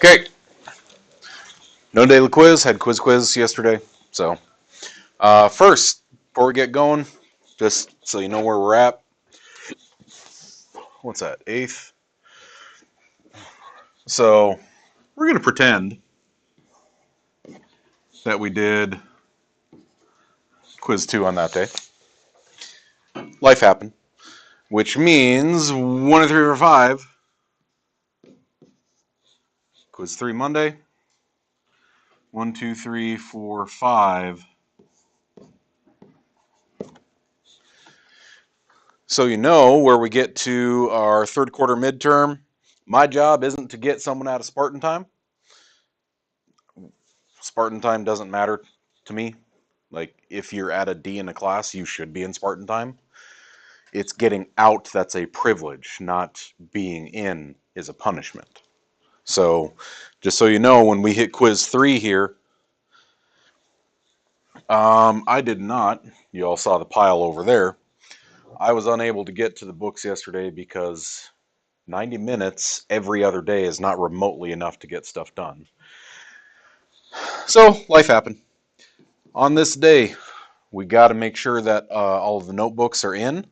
Okay, no daily quiz. Had quiz yesterday. So first, before we get going, just so you know where we're at. What's that? Eighth. So we're gonna pretend that we did quiz 2 on that day. Life happened, which means 1 to 3 for 5. Quiz 3 Monday. 1, 2, 3, 4, 5. So you know where we get to our third quarter midterm. My job isn't to get someone out of Spartan time. Spartan time doesn't matter to me. Like, if you're at a D in a class, you should be in Spartan time. It's getting out that's a privilege, not being in is a punishment. So, just so you know, when we hit quiz 3 here, I did not. You all saw the pile over there. I was unable to get to the books yesterday because 90 minutes every other day is not remotely enough to get stuff done. So, life happened. On this day, we got to make sure that all of the notebooks are in,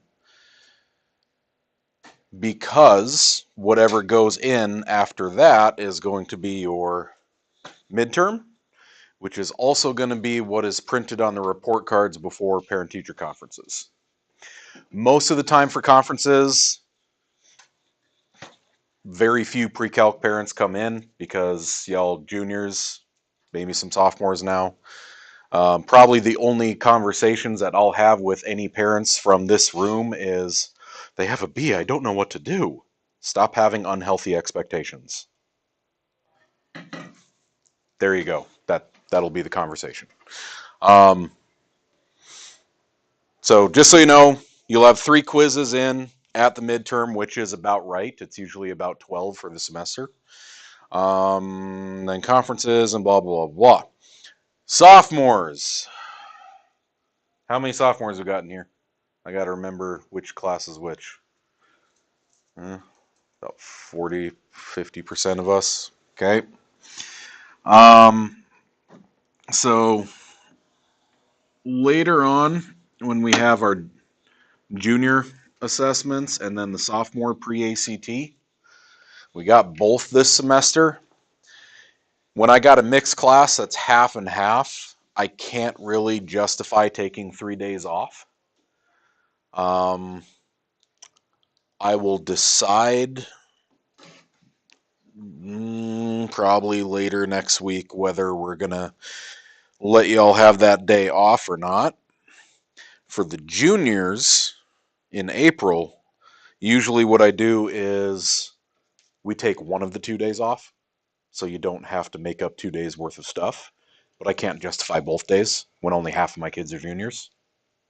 because whatever goes in after that is going to be your midterm, which is also going to be what is printed on the report cards before parent-teacher conferences. Most of the time for conferences, very few pre-calc parents come in because y'all juniors, maybe some sophomores now. Probably the only conversations that I'll have with any parents from this room is, they have a B, I don't know what to do. Stop having unhealthy expectations. There you go. That'll be the conversation. So just so you know, you'll have 3 quizzes in at the midterm, which is about right. It's usually about 12 for the semester. Then conferences and blah, blah, blah. Sophomores. How many sophomores we got in here? I got to remember which class is which. About 40, 50% of us. Okay. So later on, when we have our junior assessments and then the sophomore pre-ACT, we got both this semester. When I got a mixed class that's half and half, I can't really justify taking 3 days off. I will decide probably later next week whether we're going to let y'all have that day off or not. For the juniors in April, usually what I do is we take one of the 2 days off, so you don't have to make up 2 days worth of stuff. But I can't justify both days when only half of my kids are juniors.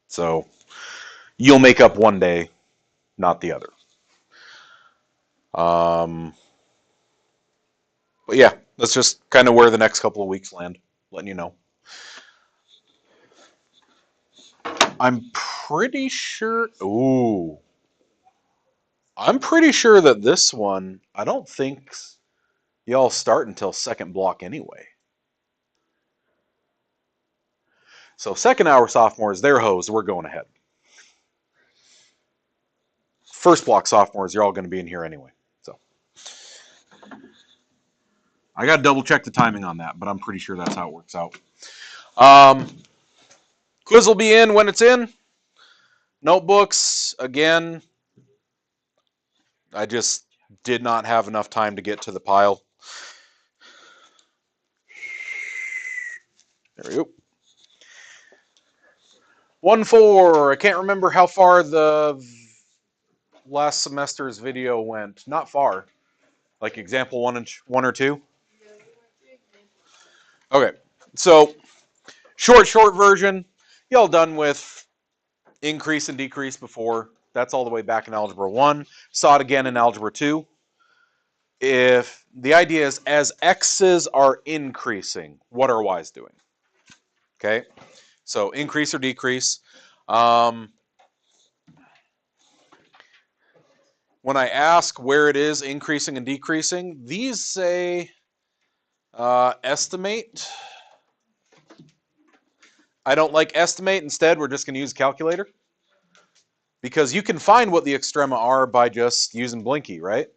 So you'll make up one day, not the other. But yeah, that's just kind of where the next couple of weeks land, letting you know. I'm pretty sure. Ooh. I'm pretty sure that this one, I don't think y'all start until second block anyway. So second hour sophomores, they're hosed. We're going ahead. First block sophomores, you're all going to be in here anyway. So I got to double check the timing on that, but I'm pretty sure that's how it works out. Quiz will be in when it's in. Notebooks, again, I just did not have enough time to get to the pile. There we go. 1-4. I can't remember how far the last semester's video went. Not far. Like example 1 or 2. Okay. So short version. Y'all done with increase and decrease before. That's all the way back in Algebra 1. Saw it again in Algebra 2. If the idea is as x's are increasing, what are y's doing? Okay. So increase or decrease. When I ask where it is increasing and decreasing, these say Estimate. I don't like estimate. Instead, we're just going to use a calculator. Because you can find what the extrema are by just using Blinky, right?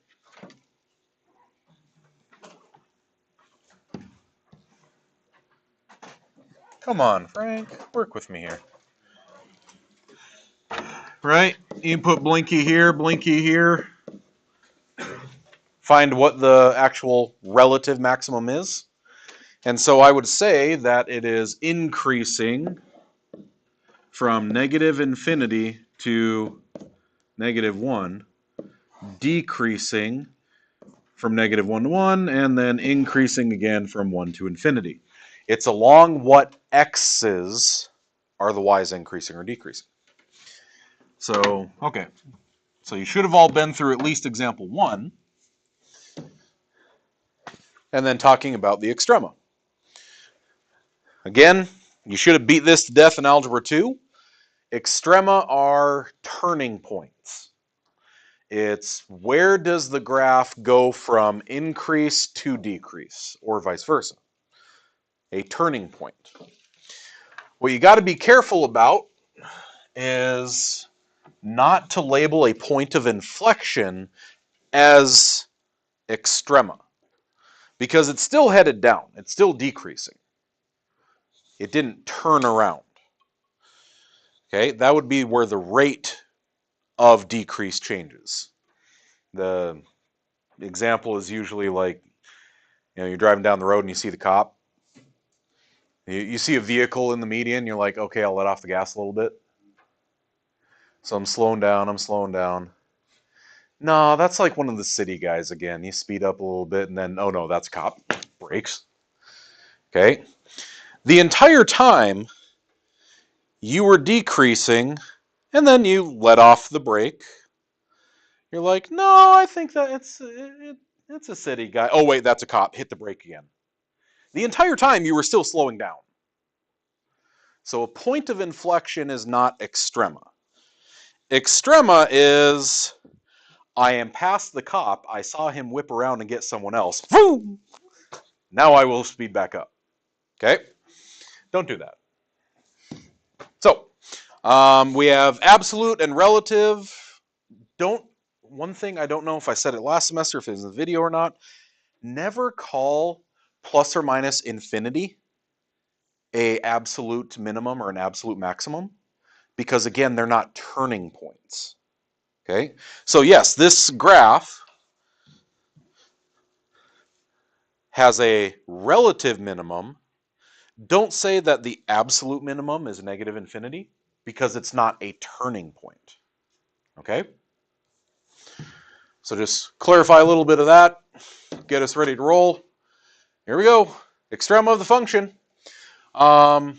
Come on, Frank. Work with me here. Right? You put Blinky here. Find what the actual relative maximum is. And so I would say that it is increasing from negative infinity to negative 1, decreasing from negative 1 to 1, and then increasing again from 1 to infinity. It's along what x's are the y's increasing or decreasing. So, okay. So you should have all been through at least example 1, and then talking about the extrema. Again, you should have beat this to death in Algebra 2. Extrema are turning points. It's where does the graph go from increase to decrease, or vice versa. A turning point. What you got to be careful about is not to label a point of inflection as extrema, because it's still headed down. It's still decreasing. It didn't turn around. Okay, that would be where the rate of decrease changes. The example is usually like, you're driving down the road and you see the cop. You see a vehicle in the median, you're like, okay, I'll let off the gas a little bit. So I'm slowing down. No, that's like one of the city guys again. You speed up a little bit and then, oh no, that's a cop. Brakes. Okay. The entire time you were decreasing and then you let off the brake. You're like, no, I think that it's a city guy. Oh wait, that's a cop. Hit the brake again. The entire time you were still slowing down. So a point of inflection is not extrema. Extrema is, I am past the cop. I saw him whip around and get someone else. Boom! Now I will speed back up. Okay? Don't do that. So, we have absolute and relative. One thing, I don't know if I said it last semester, if it was in the video or not, never call plus or minus infinity a absolute minimum or an absolute maximum, because again, they're not turning points. Okay? So yes, this graph has a relative minimum. Don't say that the absolute minimum is negative infinity, because it's not a turning point. Okay? So just clarify a little bit of that, get us ready to roll. Here we go. Extrema of the function. And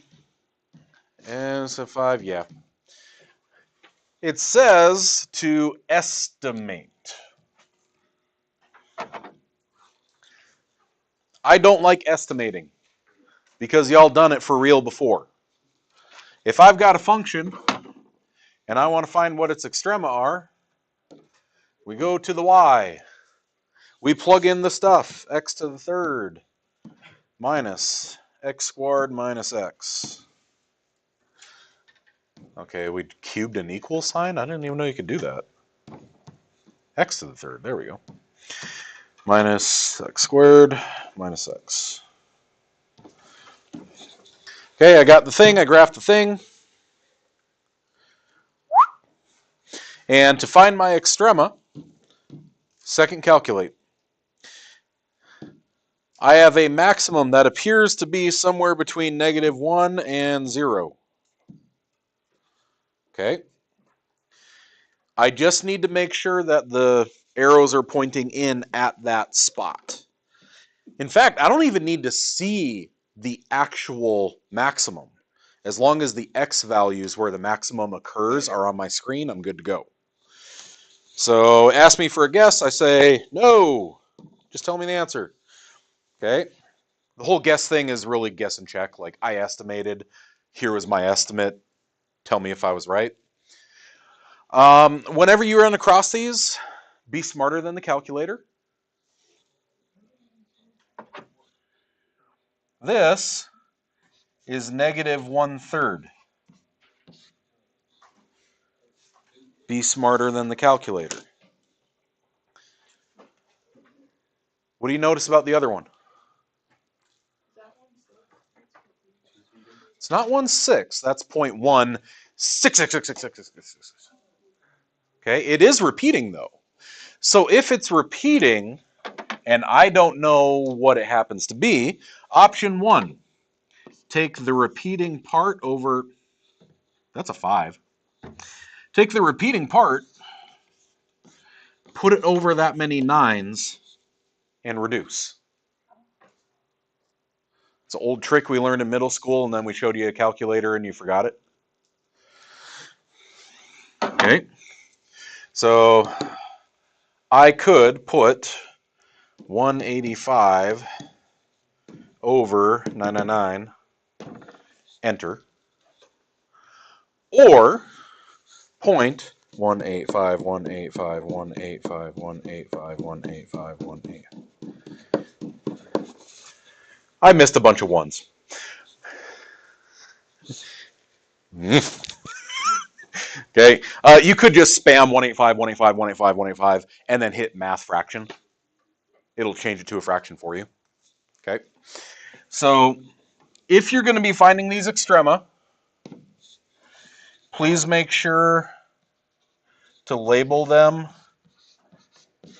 so 5, yeah. It says to estimate. I don't like estimating, because y'all done it for real before. If I've got a function and I want to find what its extrema are, we go to the y. We plug in the stuff, x to the third minus x squared minus x. Okay, we cubed an equal sign? I didn't even know you could do that. X to the third, there we go. Minus x squared minus x. Okay, I got the thing, I graphed the thing. And to find my extrema, second calculate. I have a maximum that appears to be somewhere between negative 1 and 0. Okay. I just need to make sure that the arrows are pointing in at that spot. In fact, I don't even need to see the actual maximum. As long as the x values where the maximum occurs are on my screen, I'm good to go. So ask me for a guess, I say, no. Just tell me the answer. Okay. The whole guess thing is really guess and check. Like, I estimated, here was my estimate. Tell me if I was right. Whenever you run across these, be smarter than the calculator. This is negative 1/3. Be smarter than the calculator. What do you notice about the other one? It's not 1/6. That's 0.166666666. Okay, it is repeating though. So if it's repeating, and I don't know what it happens to be, option 1, take the repeating part over, that's a 5. Take the repeating part, put it over that many 9s, and reduce. It's an old trick we learned in middle school, and then we showed you a calculator and you forgot it. Okay. So I could put 185 over 999, enter, or 0.18518518518518518. I missed a bunch of ones. Okay, you could just spam 185, 185, 185, 185, and then hit math fraction. It'll change it to a fraction for you. Okay, so if you're going to be finding these extrema, please make sure to label them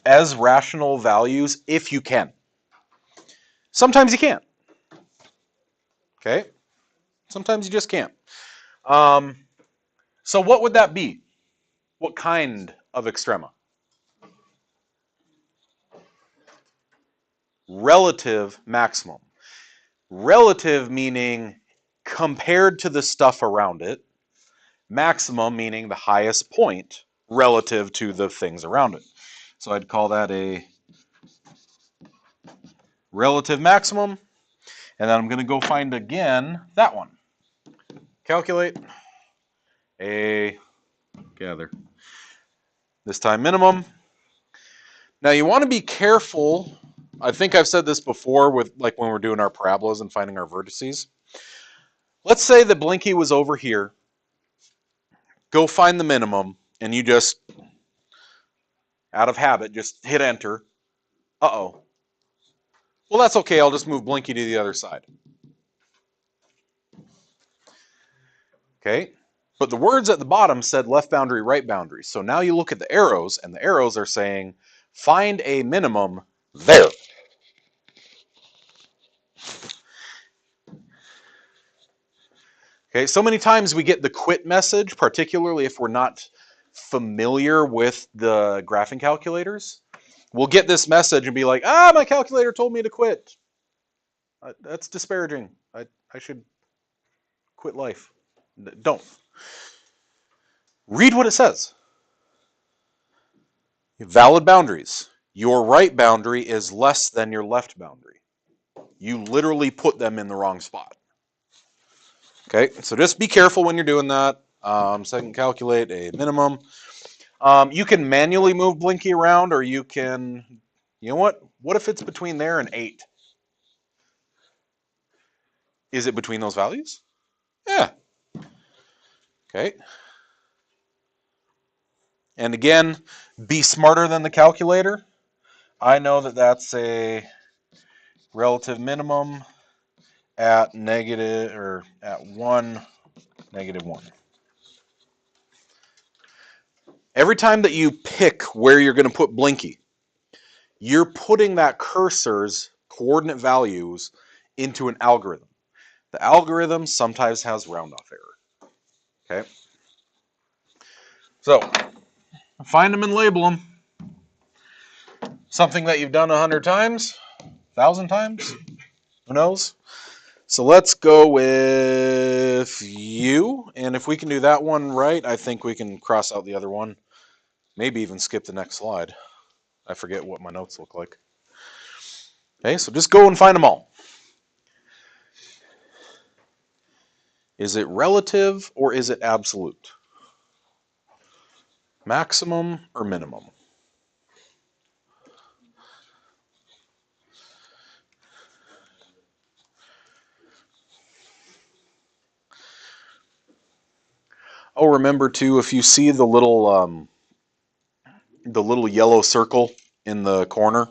as rational values if you can. Sometimes you can't. Okay, sometimes you just can't. So what would that be? What kind of extrema? Relative maximum. Relative meaning compared to the stuff around it. Maximum meaning the highest point relative to the things around it. So I'd call that a relative maximum. And then I'm going to go find again that one. Calculate a gather. This time minimum. Now you want to be careful. I think I've said this before with like when we're doing our parabolas and finding our vertices. Let's say the Blinky was over here. Go find the minimum and you just, out of habit, just hit enter. Uh-oh. Well, that's okay. I'll just move Blinky to the other side. Okay. But the words at the bottom said left boundary, right boundary. So now you look at the arrows, and the arrows are saying, find a minimum there. Okay, so many times we get the quit message, particularly if we're not familiar with the graphing calculators. We'll get this message and be like, my calculator told me to quit. That's disparaging. I should quit life. Don't. Read what it says. Valid boundaries. Your right boundary is less than your left boundary. You literally put them in the wrong spot. Okay, so just be careful when you're doing that. Second, calculate a minimum. You can manually move Blinky around, or you can, you know what? What if it's between there and 8? Is it between those values? Yeah. Okay. And again, be smarter than the calculator. I know that that's a relative minimum at negative, or at 1, -1. Every time that you pick where you're going to put Blinky, you're putting that cursor's coordinate values into an algorithm. The algorithm sometimes has round-off error. Okay? So, find them and label them. Something that you've done 100 times, 1,000 times, who knows? So let's go with you, and if we can do that one right, I think we can cross out the other one. Maybe even skip the next slide. I forget what my notes look like. Okay, so just go and find them all. Is it relative or is it absolute? Maximum or minimum? Oh, remember too, if you see the little yellow circle in the corner,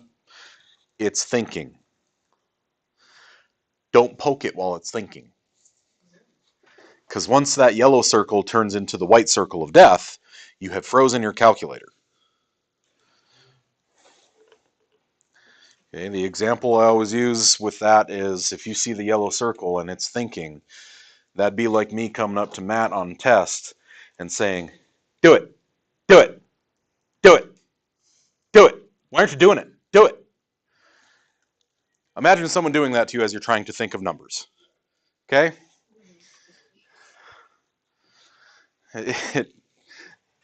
it's thinking. Don't poke it while it's thinking. Because once that yellow circle turns into the white circle of death, you have frozen your calculator. Okay, the example I always use with that is if you see the yellow circle and it's thinking, that'd be like me coming up to Matt on test and saying, do it, do it, do it, do it. Why aren't you doing it? Do it. Imagine someone doing that to you as you're trying to think of numbers. Okay?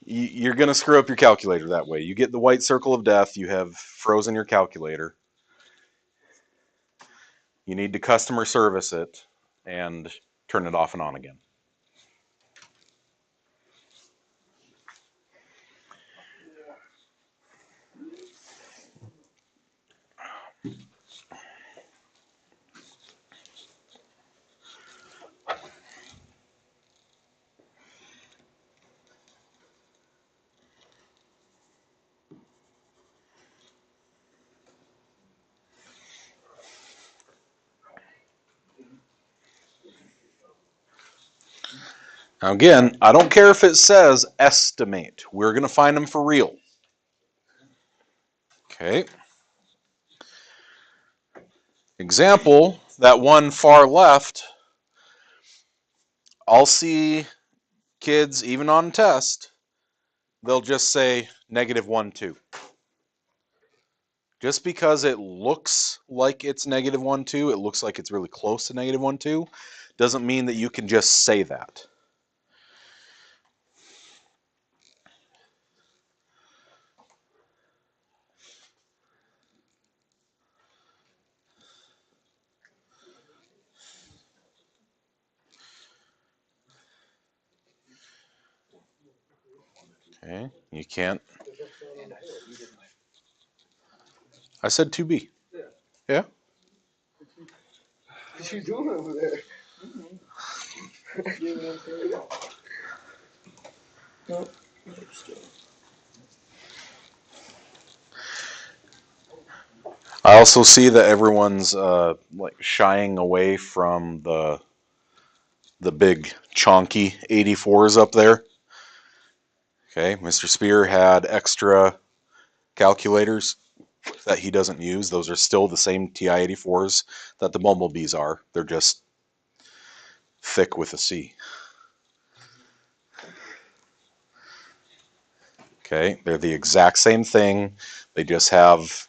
You're going to screw up your calculator that way. You get the white circle of death, you have frozen your calculator. You need to customer service it and turn it off and on again. Now again, I don't care if it says estimate. We're going to find them for real. Okay. Example, that one far left, I'll see kids, even on test, they'll just say -1, 2. Just because it looks like it's -1, 2, it looks like it's really close to -1, 2, doesn't mean that you can just say that. Okay, you can't. I said 2B. Yeah. What you doing over there? I also see that everyone's like shying away from the big chonky 84s up there. Okay, Mr. Spear had extra calculators that he doesn't use. Those are still the same TI-84s that the Bumblebees are. They're just thick with a C. Okay, they're the exact same thing. They just have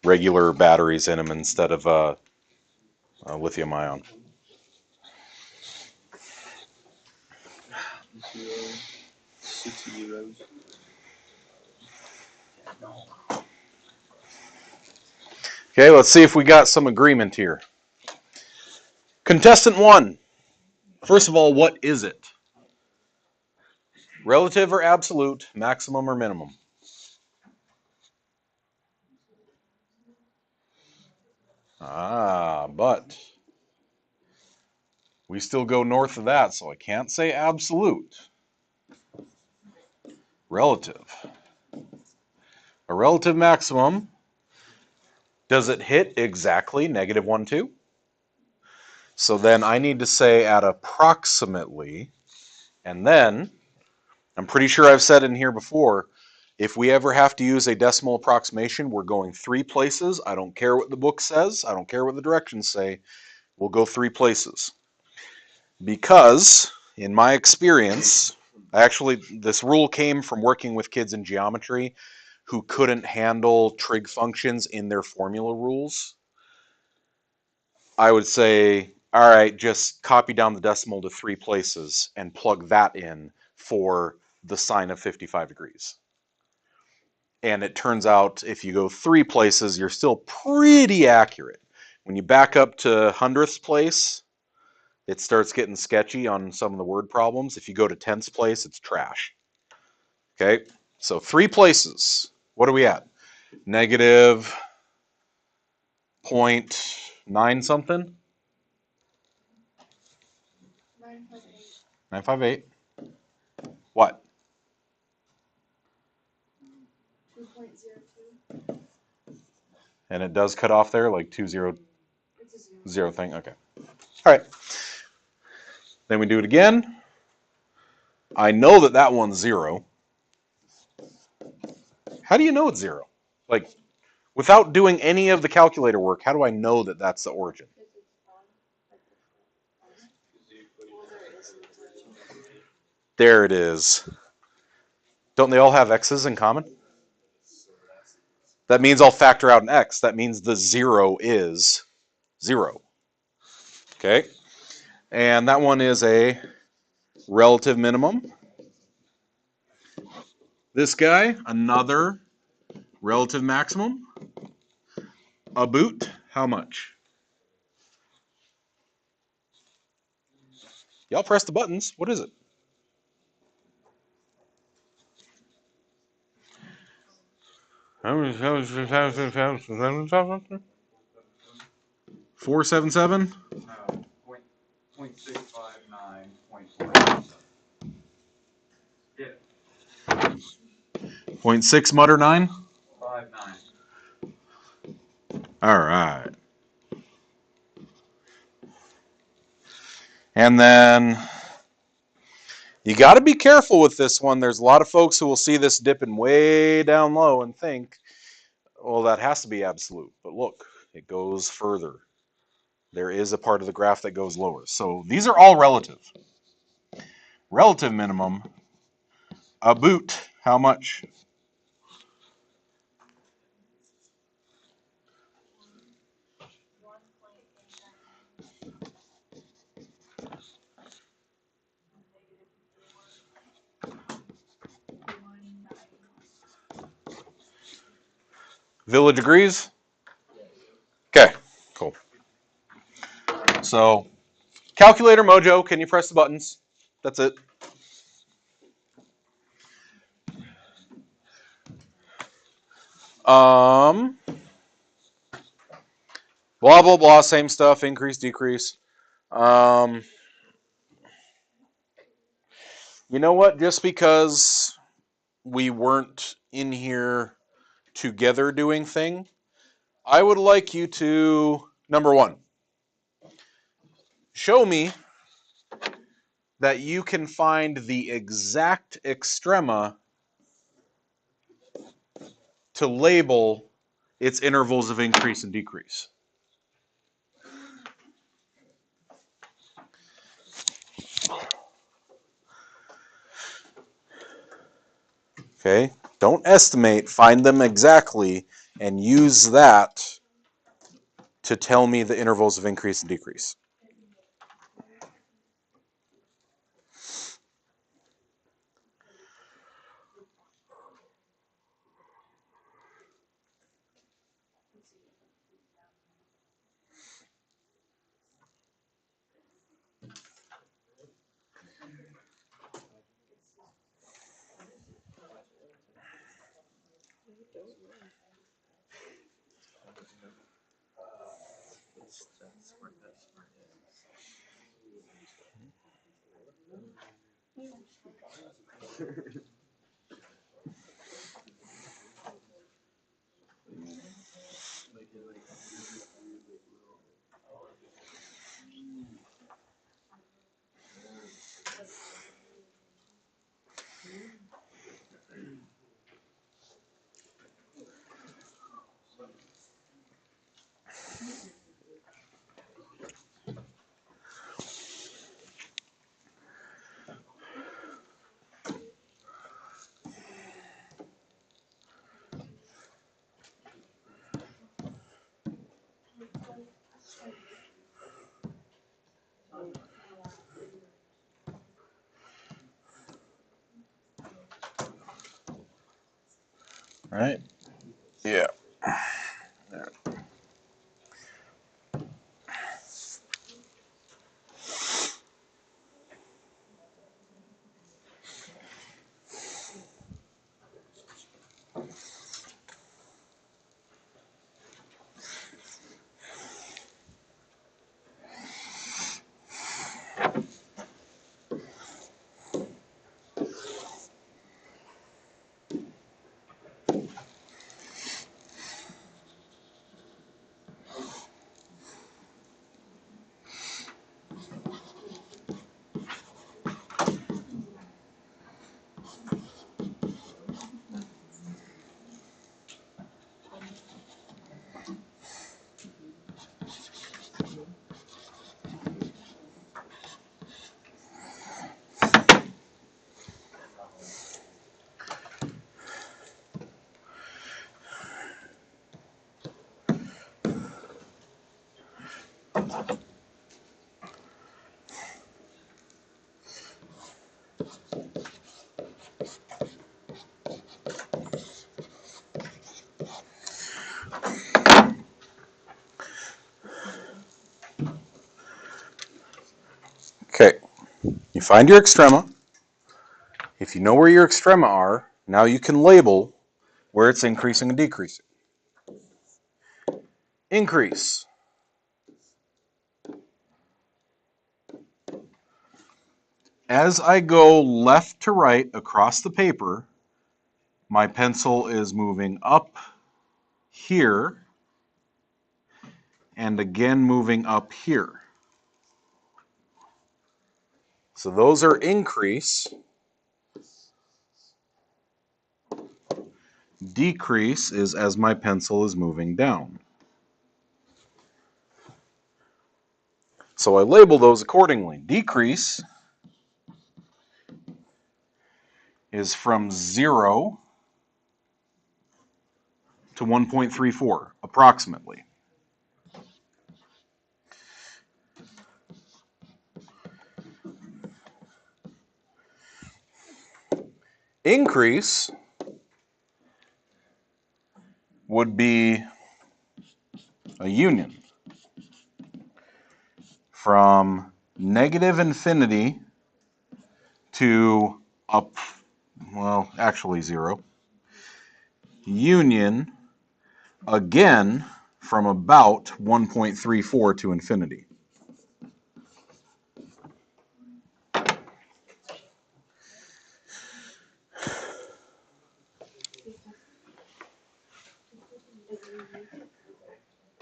regular batteries in them instead of lithium ion. Okay, let's see if we got some agreement here. Contestant 1. First of all, what is it? Relative or absolute, maximum or minimum? But we still go north of that, so I can't say absolute. Relative. A relative maximum, does it hit exactly -1, 2? So then I need to say at approximately, and then I'm pretty sure I've said in here before, if we ever have to use a decimal approximation, we're going 3 places. I don't care what the book says. I don't care what the directions say. We'll go 3 places. Because, in my experience, actually, this rule came from working with kids in geometry who couldn't handle trig functions in their formula rules. I would say, all right, just copy down the decimal to 3 places and plug that in for the sine of 55 degrees. And it turns out if you go 3 places, you're still pretty accurate. When you back up to hundredths place, it starts getting sketchy on some of the word problems. If you go to tenths place, it's trash. Okay, so 3 places. What are we at? -0.9 something? 958. What? 2.02. And it does cut off there, like 200 thing. Okay. All right. Then we do it again. I know that that one's 0. How do you know it's 0? Like, without doing any of the calculator work, how do I know that that's the origin? There it is. Don't they all have x's in common? That means I'll factor out an x. That means the 0 is 0. Okay. And that one is a relative minimum. This guy, another relative maximum. About how much? Y'all press the buttons. What is it? $477? No, 0.659.4. Yeah, 0.6 mutter 9? 59. All right. And then you got to be careful with this one. There's a lot of folks who will see this dipping way down low and think, well, that has to be absolute. But look, it goes further. There is a part of the graph that goes lower. So these are all relative. Relative minimum, about how much? Village agrees? Okay, cool. So, calculator mojo, can you press the buttons? That's it. Blah, blah, blah, same stuff, increase, decrease. You know what? Just because we weren't in here together doing thing, I would like you to, number one, show me that you can find the exact extrema to label its intervals of increase and decrease. Okay? Don't estimate, find them exactly, and use that to tell me the intervals of increase and decrease. Right? Yeah. Okay, you find your extrema. If you know where your extrema are, now you can label where it's increasing and decreasing. Increase. As I go left to right across the paper, my pencil is moving up here and again moving up here. So those are increase. Decrease is as my pencil is moving down. So I label those accordingly. Decrease is from 0 to 1.34, approximately. Increase would be a union from negative infinity to up, well, actually 0. Union, again, from about 1.34 to infinity.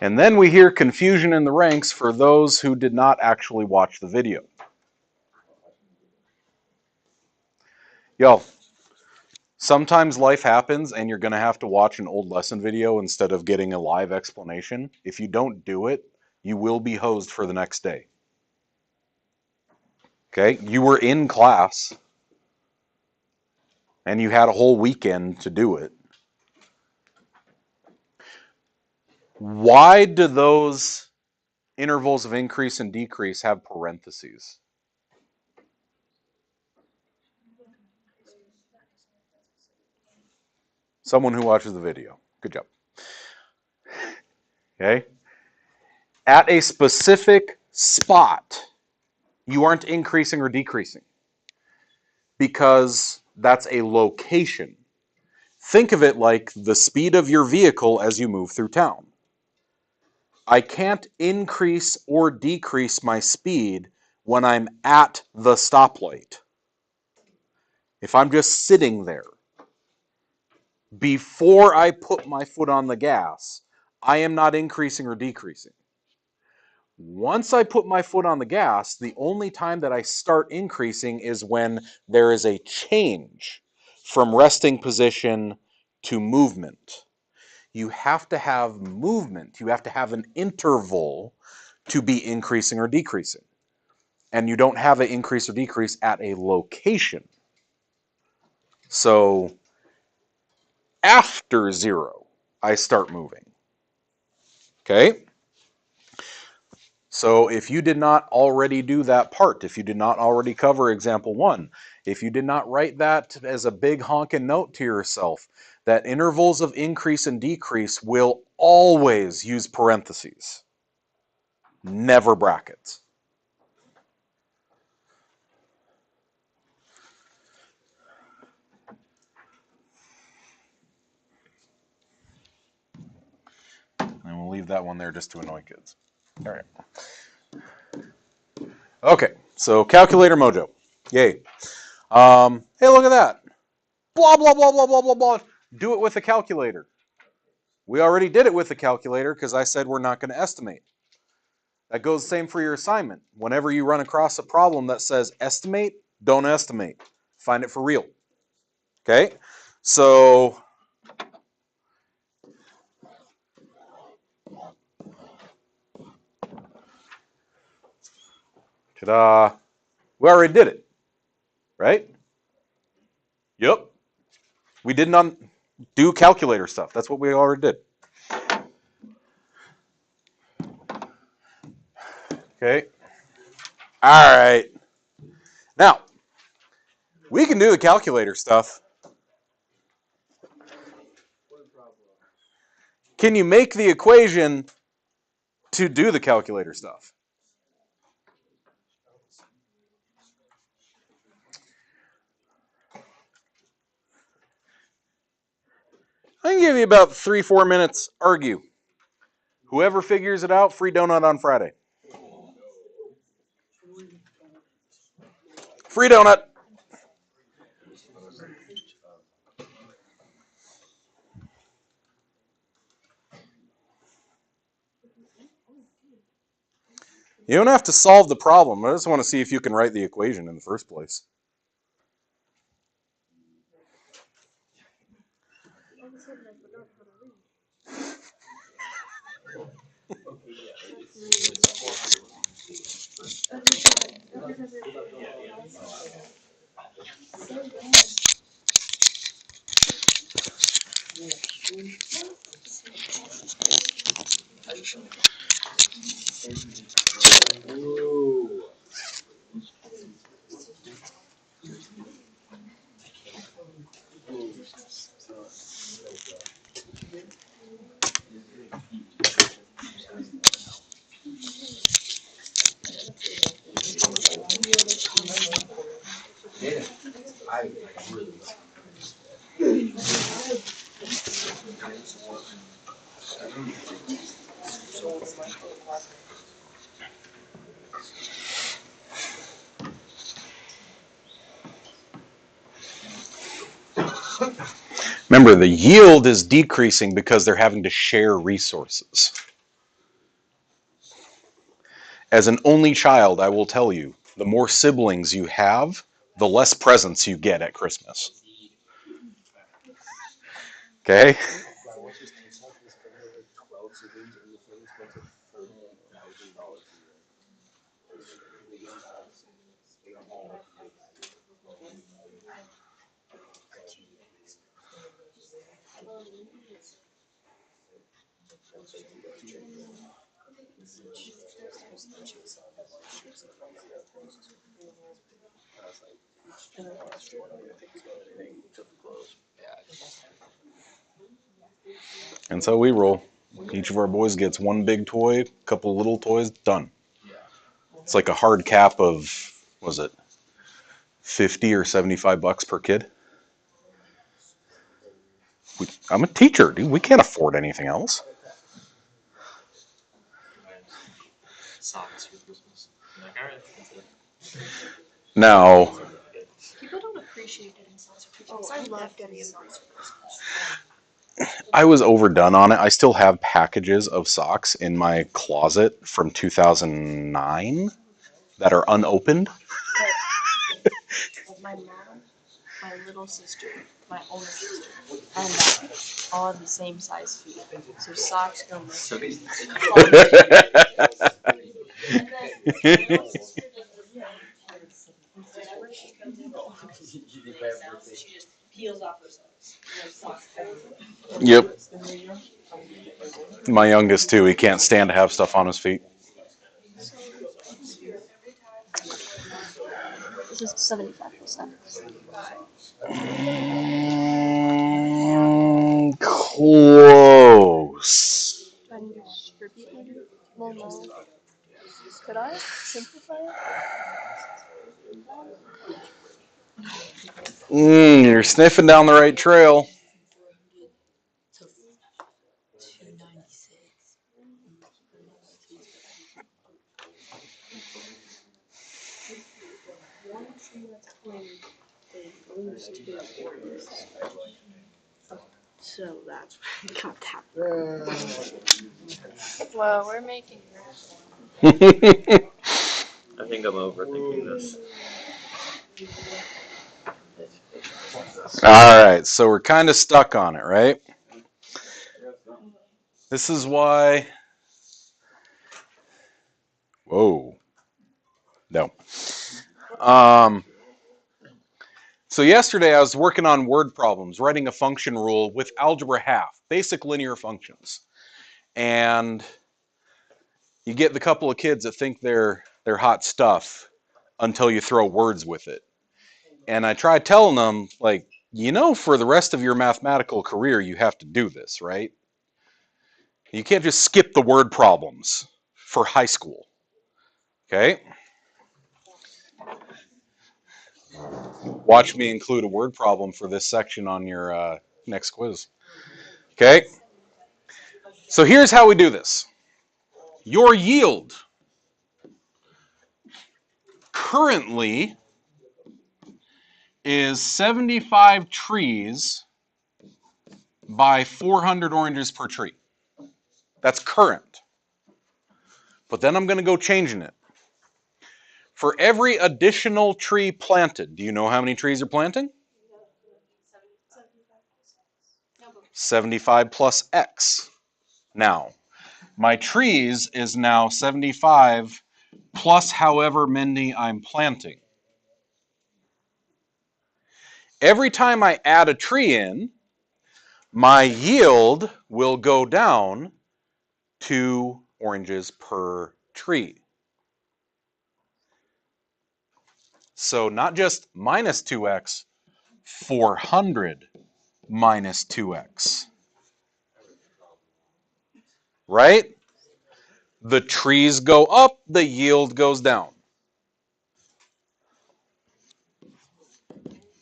And then we hear confusion in the ranks for those who did not actually watch the video. Yo, sometimes life happens and you're going to have to watch an old lesson video instead of getting a live explanation. If you don't do it, you will be hosed for the next day. Okay? You were in class and you had a whole weekend to do it. Why do those intervals of increase and decrease have parentheses? Someone who watches the video. Good job. Okay? At a specific spot, you aren't increasing or decreasing because that's a location. Think of it like the speed of your vehicle as you move through town. I can't increase or decrease my speed when I'm at the stoplight. If I'm just sitting there, before I put my foot on the gas, I am not increasing or decreasing. Once I put my foot on the gas, the only time that I start increasing is when there is a change from resting position to movement. You have to have movement. You have to have an interval to be increasing or decreasing. And you don't have an increase or decrease at a location. So after 0, I start moving. Okay? So if you did not already do that part, if you did not already cover example 1, if you did not write that as a big honking note to yourself, that intervals of increase and decrease will always use parentheses, never brackets. And we'll leave that one there just to annoy kids. All right. Okay, so calculator mojo. Yay. Hey, look at that. Blah, blah, blah, blah, blah, blah, blah. Do it with a calculator. We already did it with the calculator because I said we're not going to estimate. That goes the same for your assignment. Whenever you run across a problem that says estimate, don't estimate. Find it for real. Okay? So, ta-da. We already did it, right? Yep. We did not do calculator stuff. That's what we already did. Okay. All right. Now, we can do the calculator stuff. Can you make the equation to do the calculator stuff? I can give you about 3-4 minutes. Argue. Whoever figures it out, free donut on Friday. Free donut. You don't have to solve the problem. I just want to see if you can write the equation in the first place. Remember, the yield is decreasing because they're having to share resources. As an only child, I will tell you, the more siblings you have, the less presents you get at Christmas. Okay? And so we roll. Each of our boys gets one big toy, a couple little toys, done. It's like a hard cap of, was it 50 or 75 bucks per kid? I'm a teacher, dude. We can't afford anything else. Socks for Christmas. I'm like, all right, that's it. Now, People don't appreciate getting socks for Christmas. I love getting socks for Christmas. I was overdone on it. I still have packages of socks in my closet from 2009 that are unopened. My mom, my little sister, my older sister, and I all have the same size feet. So socks go with Yep. My youngest too. He can't stand to have stuff on his feet. This is 75%. Close. Do I need to distribute later? Well, no. Could I simplify it? You're sniffing down the right trail. So that's where I got that. Well, we're making I think I'm overthinking this. All right, so we're kind of stuck on it, right? This is why. Whoa. No. So yesterday I was working on word problems, writing a function rule with algebra half, basic linear functions. And You get the couple of kids that think they're hot stuff until you throw words with it. And I try telling them, like, for the rest of your mathematical career, you have to do this, right? You can't just skip the word problems for high school. Okay? Watch me include a word problem for this section on your next quiz. Okay? So here's how we do this. Your yield currently is 75 trees by 400 oranges per tree. That's current. But then I'm going to go changing it. For every additional tree planted, do you know how many trees you're planting? 75 plus X. Now, my trees is now 75 plus however many I'm planting. Every time I add a tree in, my yield will go down 2 oranges per tree. So not just minus 2x, 400 minus 2x. Right? The trees go up, the yield goes down.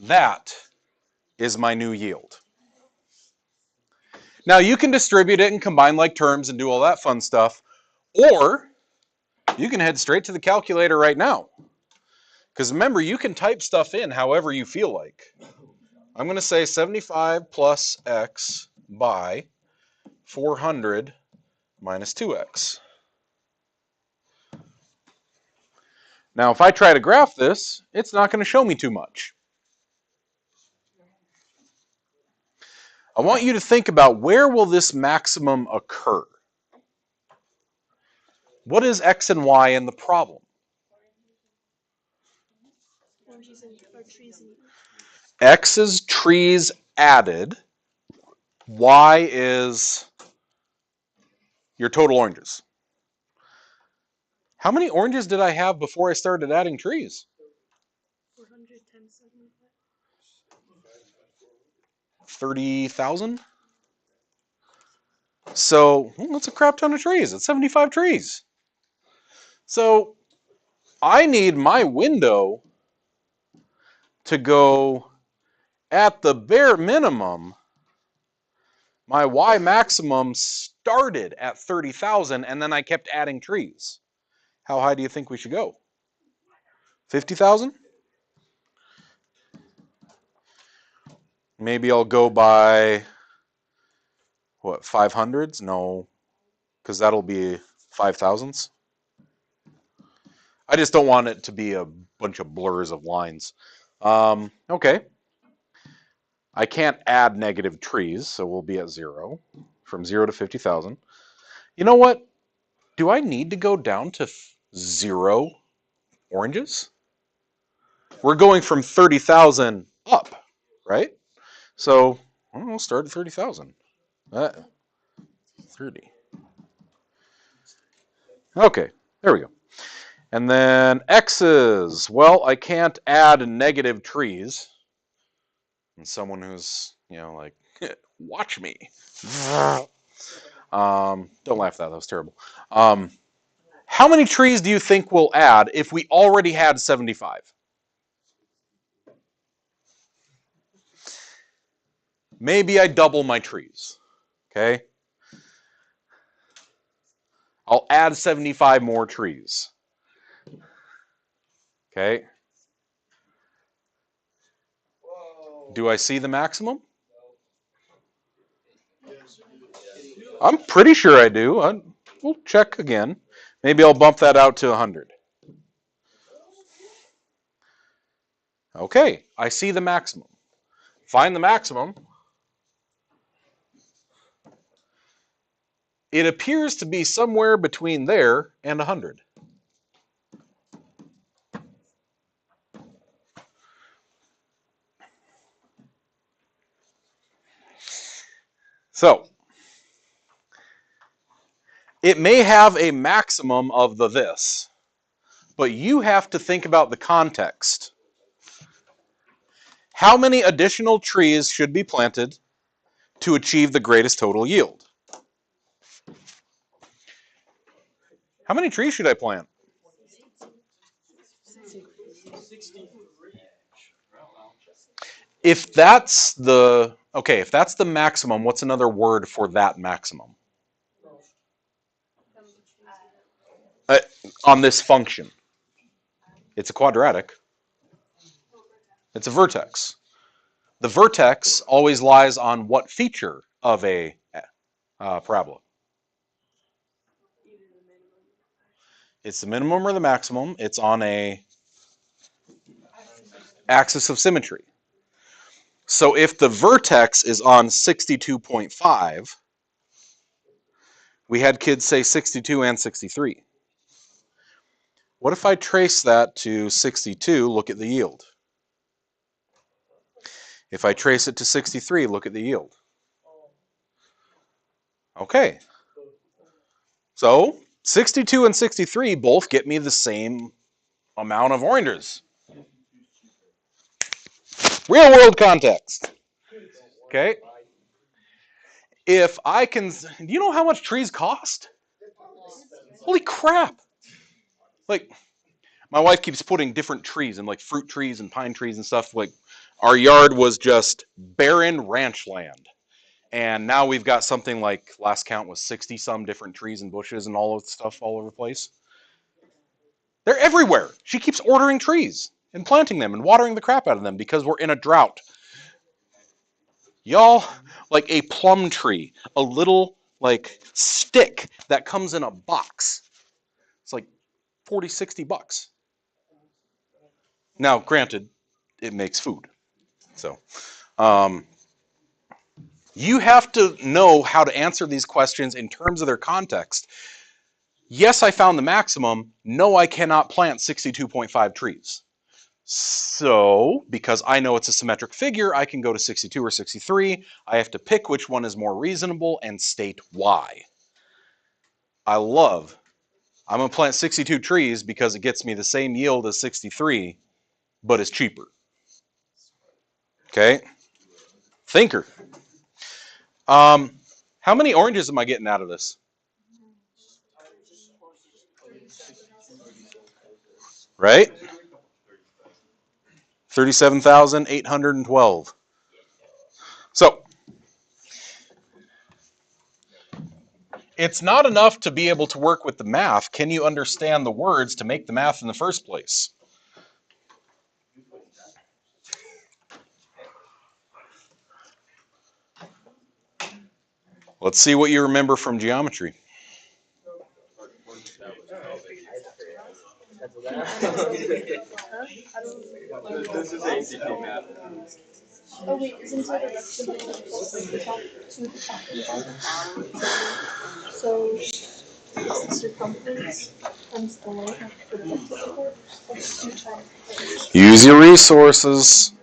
That is my new yield. Now you can distribute it and combine like terms and do all that fun stuff, or you can head straight to the calculator right now. Because remember, you can type stuff in however you feel like. I'm going to say 75 plus x by 400 minus 2x. Now, if I try to graph this, it's not going to show me too much. I want you to think about, where will this maximum occur? What is x and y in the problem? X is trees added. Y is your total oranges. How many oranges did I have before I started adding trees? 400 times 75. 30,000? So that's a crap ton of trees. It's 75 trees. So I need my window to go at the bare minimum. My Y maximum started at 30,000 and then I kept adding trees. How high do you think we should go? 50,000? Maybe I'll go by, what, 500s? No, because that'll be 5,000s. I just don't want it to be a bunch of blurs of lines. Okay. I can't add negative trees, so we'll be at 0. From 0 to 50,000. You know what? Do I need to go down to 0 oranges? We're going from 30,000 up, right? So we'll start at 30,000. 30. Okay, there we go. And then X's. Well, I can't add negative trees. And someone who's, like, watch me. Don't laugh at that. That was terrible. How many trees do you think we'll add if we already had 75? Maybe I double my trees. Okay? I'll add 75 more trees. Okay? Do I see the maximum? I'm pretty sure I do. We'll check again. Maybe I'll bump that out to 100. Okay, I see the maximum. Find the maximum. It appears to be somewhere between there and 100. So, It may have a maximum of the this, but you have to think about the context. How many additional trees should be planted to achieve the greatest total yield? How many trees should I plant? 63. If that's the if that's the maximum, what's another word for that maximum? Uh, on this function. It's a quadratic. It's a vertex. The vertex always lies on what feature of a parabola? It's the minimum or the maximum. It's on a axis of symmetry. So if the vertex is on 62.5, we had kids say 62 and 63. What if I trace that to 62, look at the yield? If I trace it to 63, look at the yield. Okay. So 62 and 63 both get me the same amount of oranges. Real world context. Okay. If I can, do you know how much trees cost? Holy crap. Like, my wife keeps putting different trees and like fruit trees and pine trees and stuff. Like, our yard was just barren ranch land. And now we've got something like, last count was 60 some different trees and bushes and all of the stuff all over the place. They're everywhere. She keeps ordering trees and planting them and watering the crap out of them because we're in a drought. Y'all, like a plum tree, a little like stick that comes in a box. It's like 40, 60 bucks. Now, granted, it makes food. So, you have to know how to answer these questions in terms of their context. Yes, I found the maximum. No, I cannot plant 62.5 trees. So, because I know it's a symmetric figure, I can go to 62 or 63. I have to pick which one is more reasonable and state why. I'm going to plant 62 trees because it gets me the same yield as 63, but it's cheaper. Okay? Thinker. How many oranges am I getting out of this? Right? 37,812. So, it's not enough to be able to work with the math. Can you understand the words to make the math in the first place? Let's see what you remember from geometry. This is ACT math. Oh wait, isn't it a simple to the top? So is the circumference times the length of the projectile? That's 2 times. Use your resources.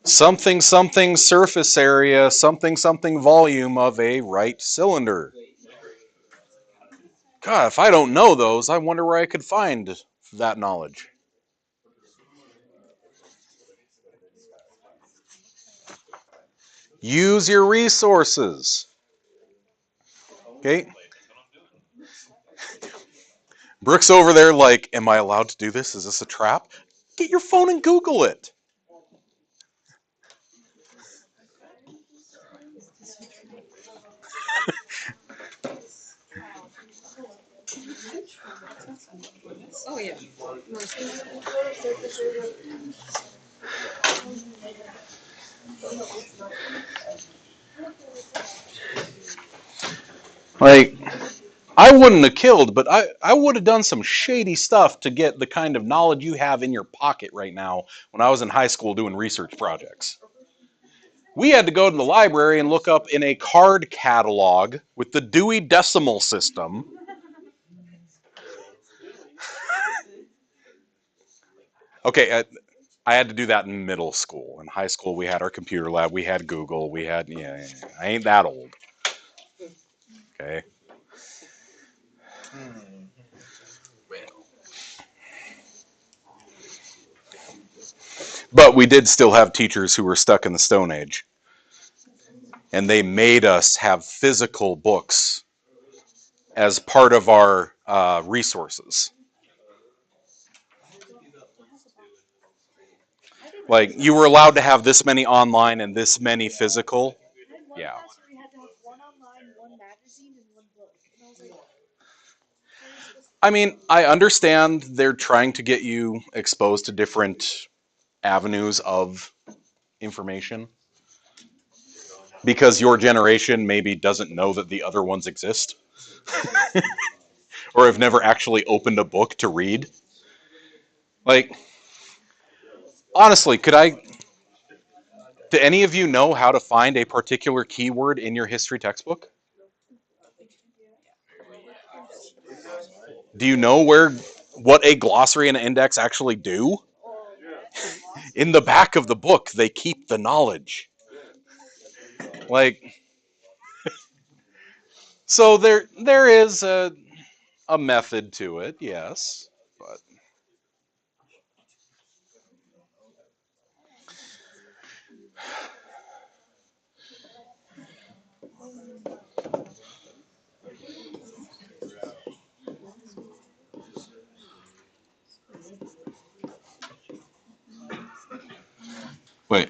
Something something surface area, something something volume of a right cylinder. God, if I don't know those, I wonder where I could find that knowledge. Use your resources. Okay? Brooke's over there like, am I allowed to do this? Is this a trap? Get your phone and Google it. Oh yeah. Like, I wouldn't have killed, but I would have done some shady stuff to get the kind of knowledge you have in your pocket right now when I was in high school doing research projects. We had to go to the library and look up in a card catalog with the Dewey Decimal System. Okay, I had to do that in middle school. In high school, we had our computer lab. We had Google. We had, yeah, I ain't that old. Okay. But we did still have teachers who were stuck in the Stone Age. And they made us have physical books as part of our resources. Like, you were allowed to have this many online and this many physical. Yeah. I mean, I understand they're trying to get you exposed to different avenues of information because your generation maybe doesn't know that the other ones exist or have never actually opened a book to read. Like, honestly, do any of you know how to find a particular keyword in your history textbook? Do you know what a glossary and an index actually do? In the back of the book, they keep the knowledge. Like, so there is a method to it, yes, but wait.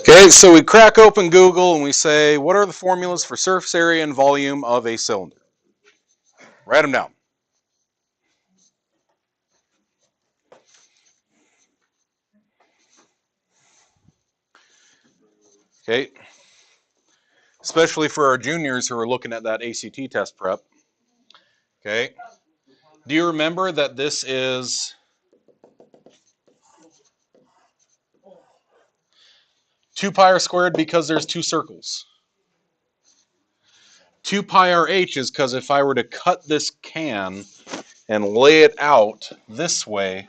Okay, so we crack open Google and we say, what are the formulas for surface area and volume of a cylinder? Write them down. Okay, especially for our juniors who are looking at that ACT test prep. Okay, do you remember that this is 2 pi r squared because there's 2 circles? 2 pi r h is because if I were to cut this can and lay it out this way,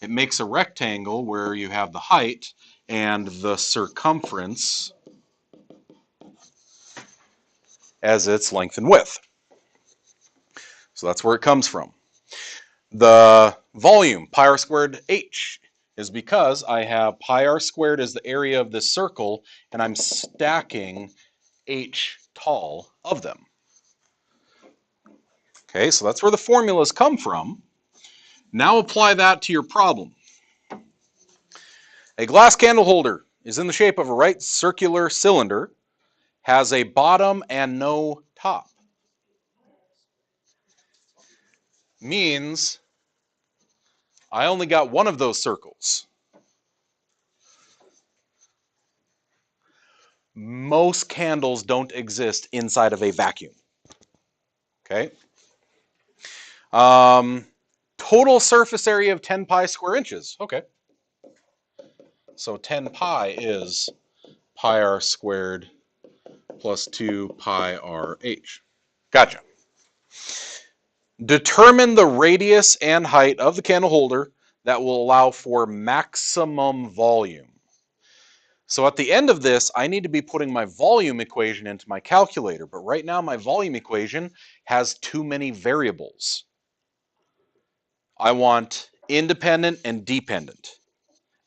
it makes a rectangle where you have the height and the circumference as its length and width. So that's where it comes from. The volume, pi r squared h, is because I have pi r squared as the area of this circle, and I'm stacking h tall of them. Okay, so that's where the formulas come from. Now apply that to your problem. A glass candle holder is in the shape of a right circular cylinder, has a bottom and no top. Means I only got one of those circles. Most candles don't exist inside of a vacuum. Okay. Total surface area of 10 pi square inches. Okay. So 10 pi is pi r squared plus 2 pi r h. Gotcha. Determine the radius and height of the candle holder that will allow for maximum volume. So at the end of this, I need to be putting my volume equation into my calculator, but right now my volume equation has too many variables. I want independent and dependent,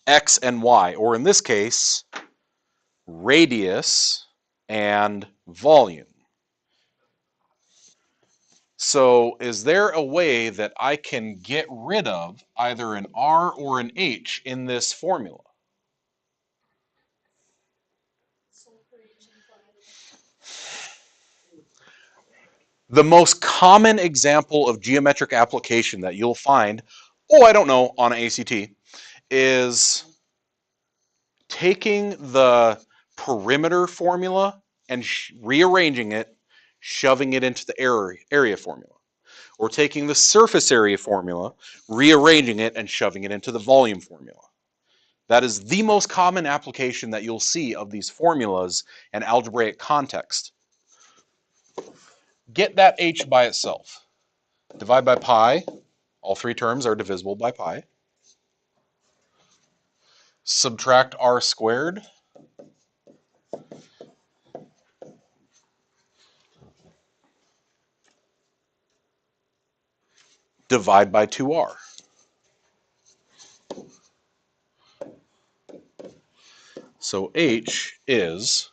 x and y, or in this case, radius and volume. So is there a way that I can get rid of either an r or an h in this formula? The most common example of geometric application that you'll find, oh, I don't know, on an ACT, is taking the perimeter formula and rearranging it, shoving it into the area formula. Or taking the surface area formula, rearranging it, and shoving it into the volume formula. That is the most common application that you'll see of these formulas in algebraic context. Get that h by itself. Divide by pi. All three terms are divisible by pi. Subtract r squared. Divide by 2r. So h is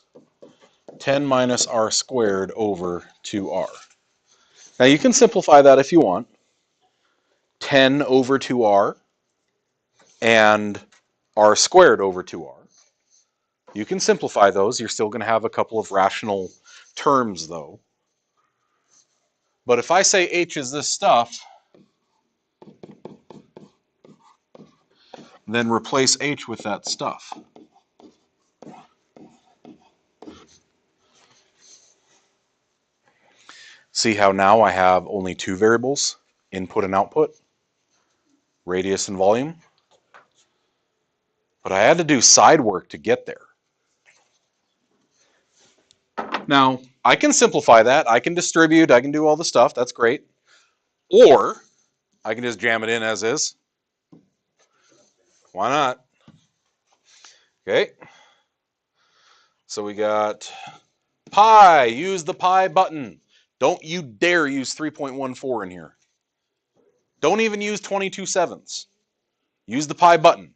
10 minus r squared over 2r. Now you can simplify that if you want. 10 over 2r and r squared over 2r. You can simplify those. You're still going to have a couple of rational terms, though. But if I say h is this stuff, then replace h with that stuff. See how now I have only two variables, input and output, radius and volume. But I had to do side work to get there. Now, I can simplify that. I can distribute. I can do all the stuff. That's great. Or I can just jam it in as is. Why not? Okay. So we got pi. Use the pi button. Don't you dare use 3.14 in here. Don't even use 22/7. Use the pi button.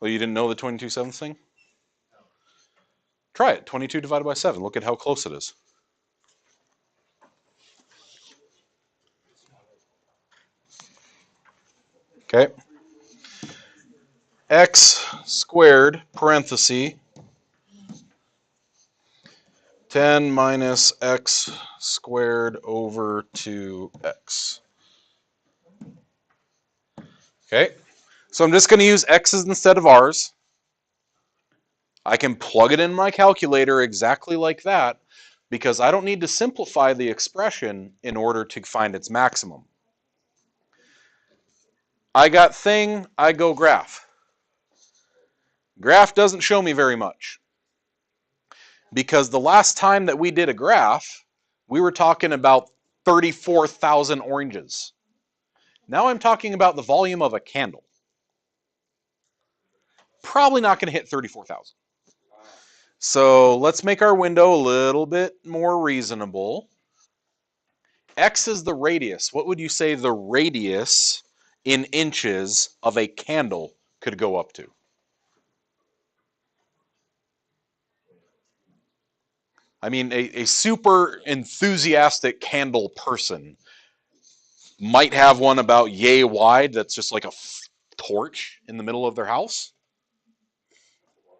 Well, you didn't know the 22/7 thing? Try it. 22 divided by 7. Look at how close it is. Okay. X squared, parenthesis, 10 minus x squared over 2x. Okay. So I'm just going to use x's instead of r's. I can plug it in my calculator exactly like that because I don't need to simplify the expression in order to find its maximum. I got thing, I go graph. Graph doesn't show me very much because the last time that we did a graph, we were talking about 34,000 oranges. Now I'm talking about the volume of a candle. Probably not going to hit 34,000. So let's make our window a little bit more reasonable. X is the radius. What would you say the radius in inches of a candle could go up to? I mean, a super enthusiastic candle person might have one about yay wide that's just like a torch in the middle of their house.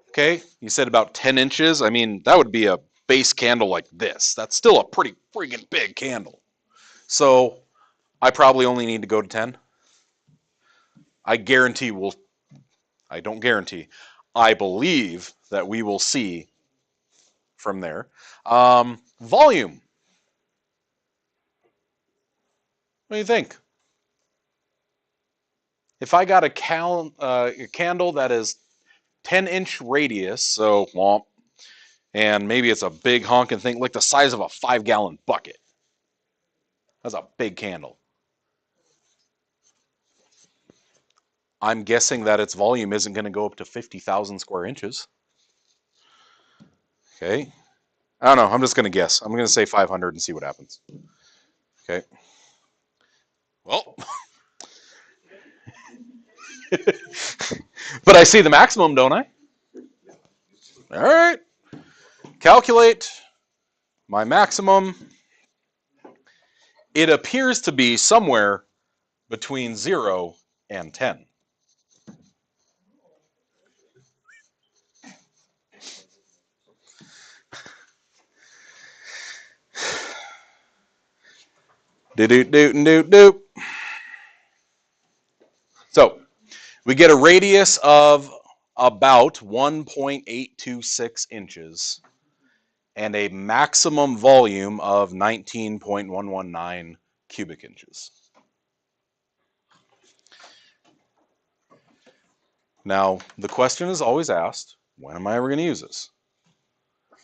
Okay, you said about 10 inches. I mean, that would be a base candle like this. That's still a pretty friggin' big candle. So I probably only need to go to 10. I guarantee I don't guarantee, I believe that we will see from there. Volume. What do you think? If I got a candle that is 10-inch radius, so womp, and maybe it's a big honking thing, like the size of a 5-gallon bucket. That's a big candle. I'm guessing that its volume isn't going to go up to 50,000 square inches. Okay. I don't know. I'm just going to guess. I'm going to say 500 and see what happens. Okay. Well. But I see the maximum, don't I? All right. Calculate my maximum. It appears to be somewhere between 0 and 10. Do. So we get a radius of about 1.826 inches and a maximum volume of 19.119 cubic inches. Now, the question is always asked, when am I ever going to use this?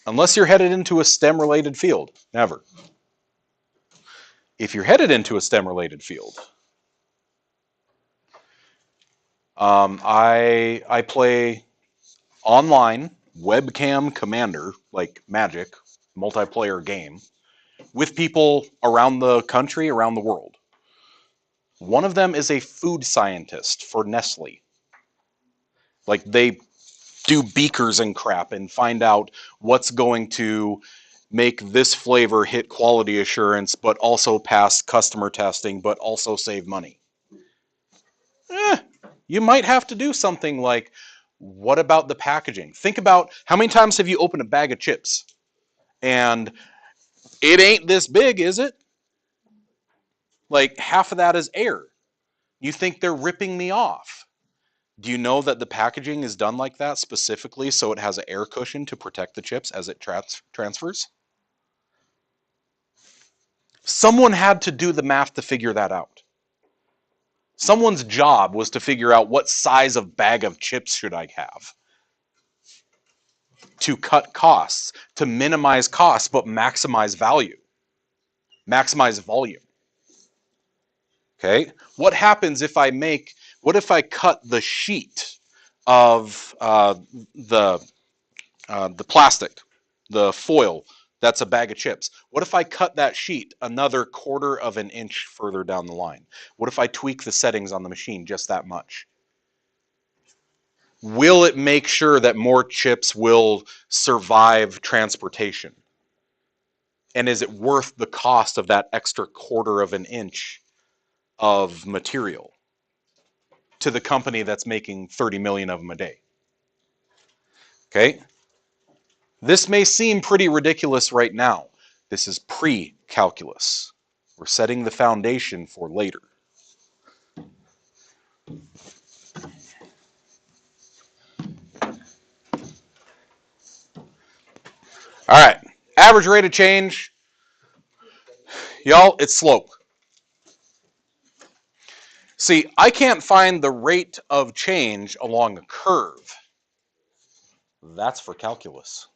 Unless you're headed into a STEM-related field, never. If you're headed into a STEM-related field, I play online webcam commander, like Magic, multiplayer game, with people around the country, around the world. One of them is a food scientist for Nestle. Like, they do beakers and crap and find out what's going to make this flavor hit quality assurance, but also pass customer testing, but also save money. You might have to do something like, what about the packaging? Think about how many times have you opened a bag of chips and it ain't this big, is it? Like, half of that is air. You think they're ripping me off. Do you know that the packaging is done like that specifically so it has an air cushion to protect the chips as it transfers? Someone had to do the math to figure that out. Someone's job was to figure out what size of bag of chips should I have to cut costs, to minimize costs, but maximize value, maximize volume. Okay, what happens if what if I cut the sheet of the plastic, the foil that's a bag of chips? What if I cut that sheet another 1/4 of an inch further down the line? What if I tweak the settings on the machine just that much? Will it make sure that more chips will survive transportation? And is it worth the cost of that extra 1/4 of an inch of material to the company that's making 30 million of them a day? Okay? This may seem pretty ridiculous right now. This is pre-calculus. We're setting the foundation for later. All right, average rate of change, y'all, it's slope. See, I can't find the rate of change along a curve. That's for calculus.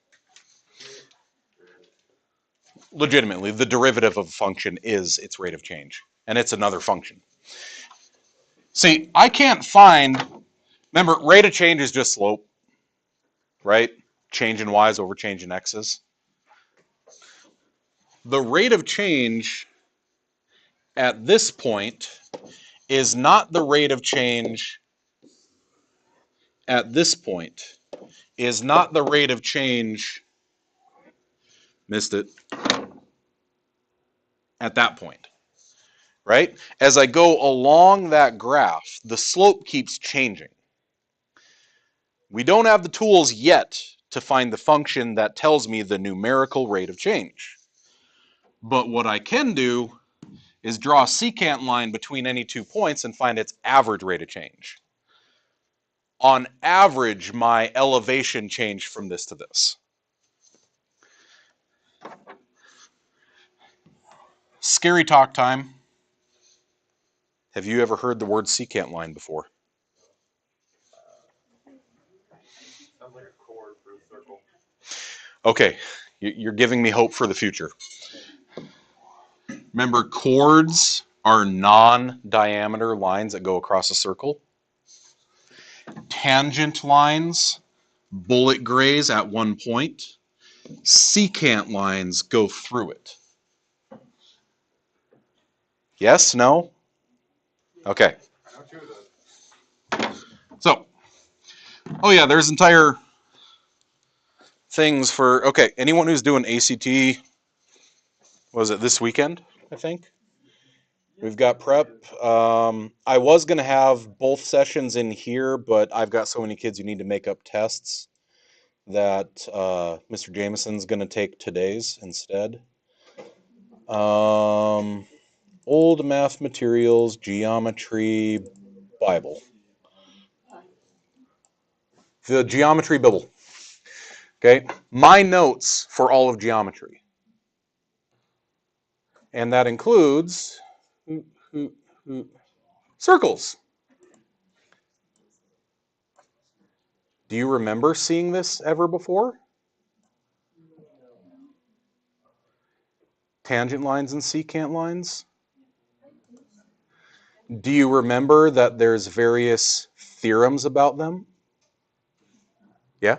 Legitimately, the derivative of a function is its rate of change, and it's another function. See, I can't find, remember, rate of change is just slope, right? Change in y's over change in x's. The rate of change at this point is not the rate of change at this point, is not the rate of change, missed it, at that point, right? As I go along that graph, the slope keeps changing. We don't have the tools yet to find the function that tells me the numerical rate of change. But what I can do is draw a secant line between any 2 points and find its average rate of change. On average, my elevation changed from this to this. Scary talk time. Have you ever heard the word secant line before? Sounds like a chord for a circle. Okay, you're giving me hope for the future. Remember, chords are non-diameter lines that go across a circle. Tangent lines, bullet graze at one point. Secant lines go through it. Yes? No? Okay. I know 2 of those. So, oh yeah, there's entire things for, okay, anyone who's doing ACT, was it this weekend, I think? We've got prep. I was going to have both sessions in here, but I've got so many kids who need to make up tests that Mr. Jameson's going to take today's instead. Old math materials, geometry, Bible. The geometry Bible. Okay, my notes for all of geometry. And that includes circles. Do you remember seeing this ever before? Tangent lines and secant lines? Do you remember that there's various theorems about them? Yeah?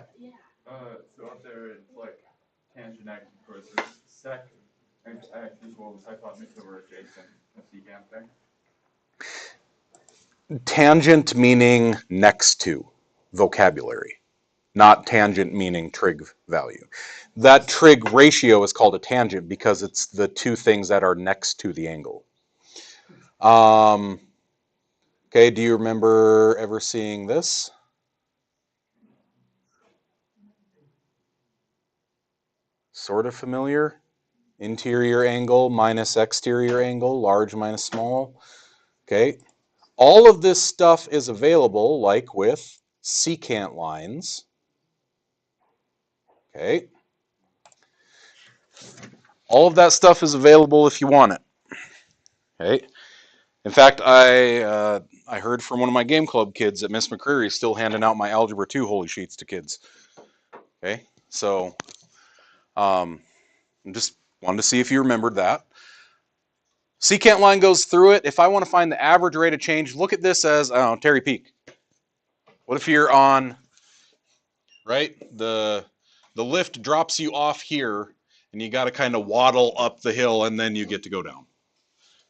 So up there it's like tangent x versus sec x equals hypotenuse over adjacent, a secant thing. Tangent meaning next to vocabulary, not tangent meaning trig value. That trig ratio is called a tangent because it's the two things that are next to the angle. Okay, do you remember ever seeing this? Sort of familiar? Interior angle minus exterior angle, large minus small. Okay, all of this stuff is available like with secant lines. Okay, all of that stuff is available if you want it. Okay, in fact, I heard from one of my game club kids that Miss McCreary is still handing out my Algebra 2 holy sheets to kids. Okay, so just wanted to see if you remembered that. Secant line goes through it. If I want to find the average rate of change, look at this as, I don't know, Terry Peak. What if you're on, right? The lift drops you off here, and you got to kind of waddle up the hill, and then you get to go down.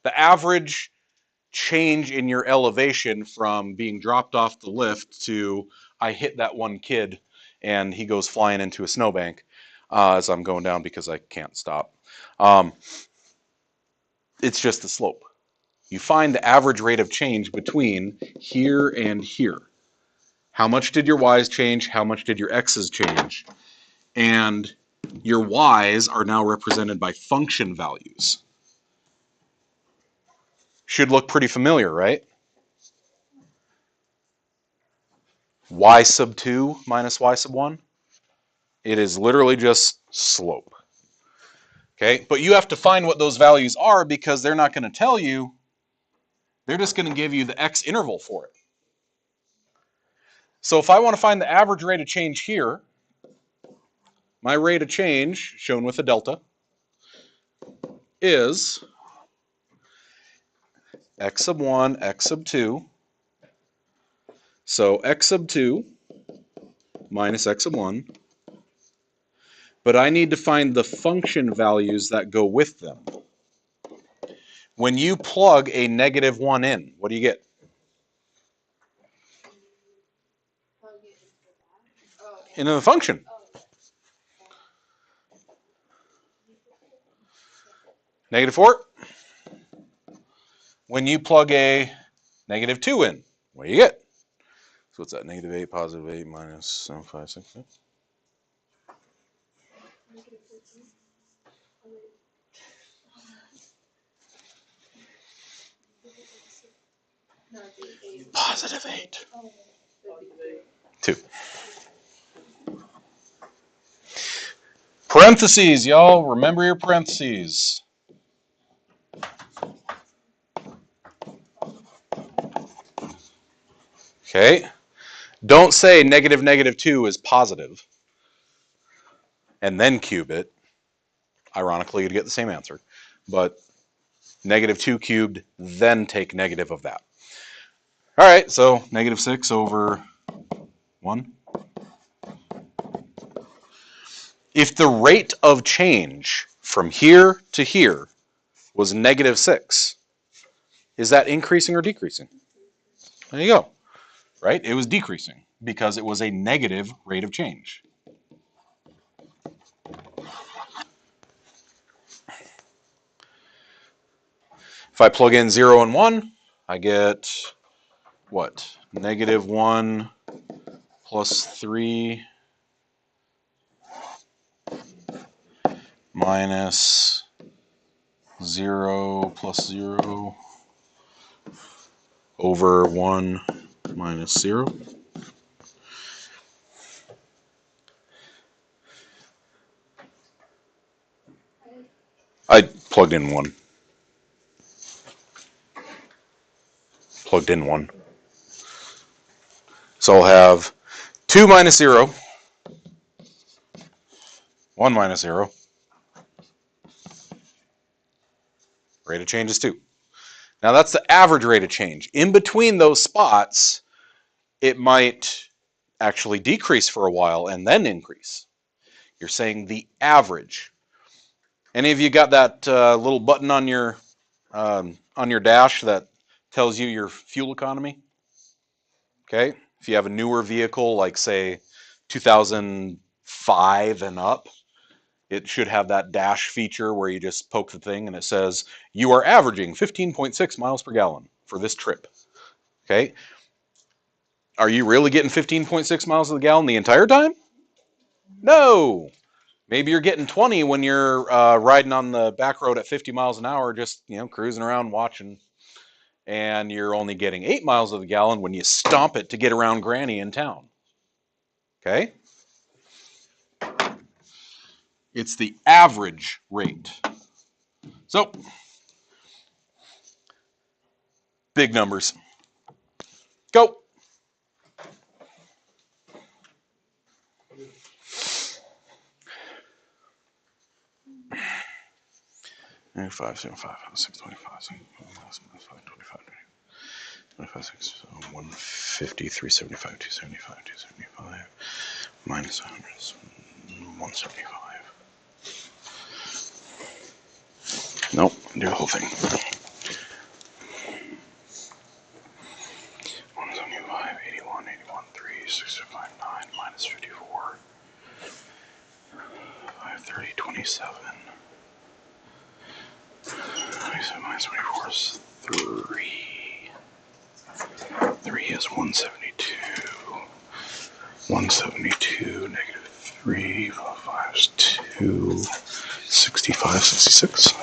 The average change in your elevation from being dropped off the lift to I hit that one kid, and he goes flying into a snowbank as I'm going down because I can't stop. It's just the slope. You find the average rate of change between here and here. How much did your y's change? How much did your x's change? And your y's are now represented by function values. Should look pretty familiar, right? Y sub 2 minus y sub 1. It is literally just slope. Okay, but you have to find what those values are because they're not going to tell you. They're just going to give you the x interval for it. So if I want to find the average rate of change here, my rate of change, shown with a delta, is x sub 1, x sub 2. So x sub 2 minus x sub 1. But I need to find the function values that go with them. When you plug a negative 1 in, what do you get? Into the function. Negative 4. When you plug a negative 2 in, what do you get? So what's that? Negative 8, positive 8, minus 7, 5, 6, 6. Positive 8. 2. Parentheses, y'all. Remember your parentheses. Okay. Don't say negative negative 2 is positive and then cube it. Ironically, you'd get the same answer. But negative 2 cubed, then take negative of that. All right, so negative 6 over 1. If the rate of change from here to here was negative 6, is that increasing or decreasing? There you go. Right? It was decreasing because it was a negative rate of change. If I plug in 0 and 1, I get what? Negative 1 plus 3 minus 0 plus 0 over 1 minus 0. I plugged in 1. Plugged in 1. So I'll have 2 minus 0, 1 minus 0. Rate of change is 2. Now that's the average rate of change. In between those spots, it might actually decrease for a while and then increase. You're saying the average. Any of you got that little button on your dash that tells you your fuel economy? Okay, if you have a newer vehicle, like say 2005 and up, it should have that dash feature where you just poke the thing and it says you are averaging 15.6 miles per gallon for this trip. Okay, are you really getting 15.6 miles per gallon the entire time? No. Maybe you're getting 20 when you're riding on the back road at 50 miles an hour, just cruising around watching, and you're only getting 8 miles of the gallon when you stomp it to get around Granny in town. Okay? It's the average rate. So, big numbers. Go. Five, 7, 5, 6, 25, 6, 25, 25, 25, 6, 150, 375, 275, 275, minus 100, 175. Nope, do the whole thing. 175, 81, 81, 3, 65, 9, minus 54, 530, 27. 27 minus 24 is 3. 3 is 172. 172, negative 3, 5 is 2. 65, 66.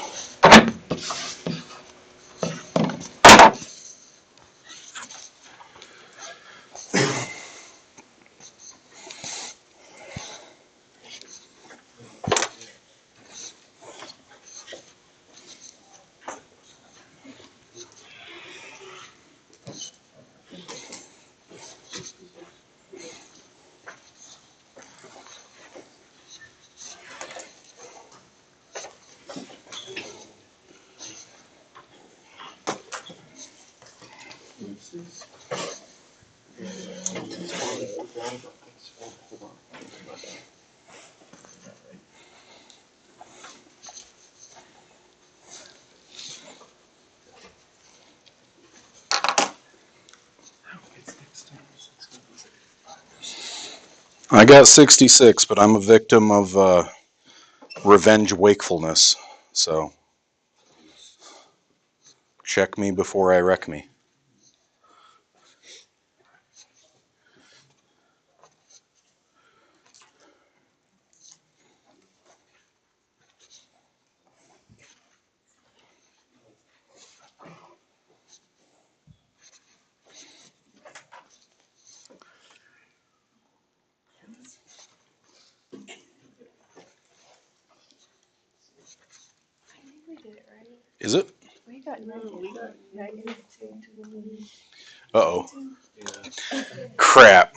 I got 66, but I'm a victim of revenge wakefulness. So check me before I wreck me. I think we did it right. Is it? We got negative 2. Uh-oh. Crap.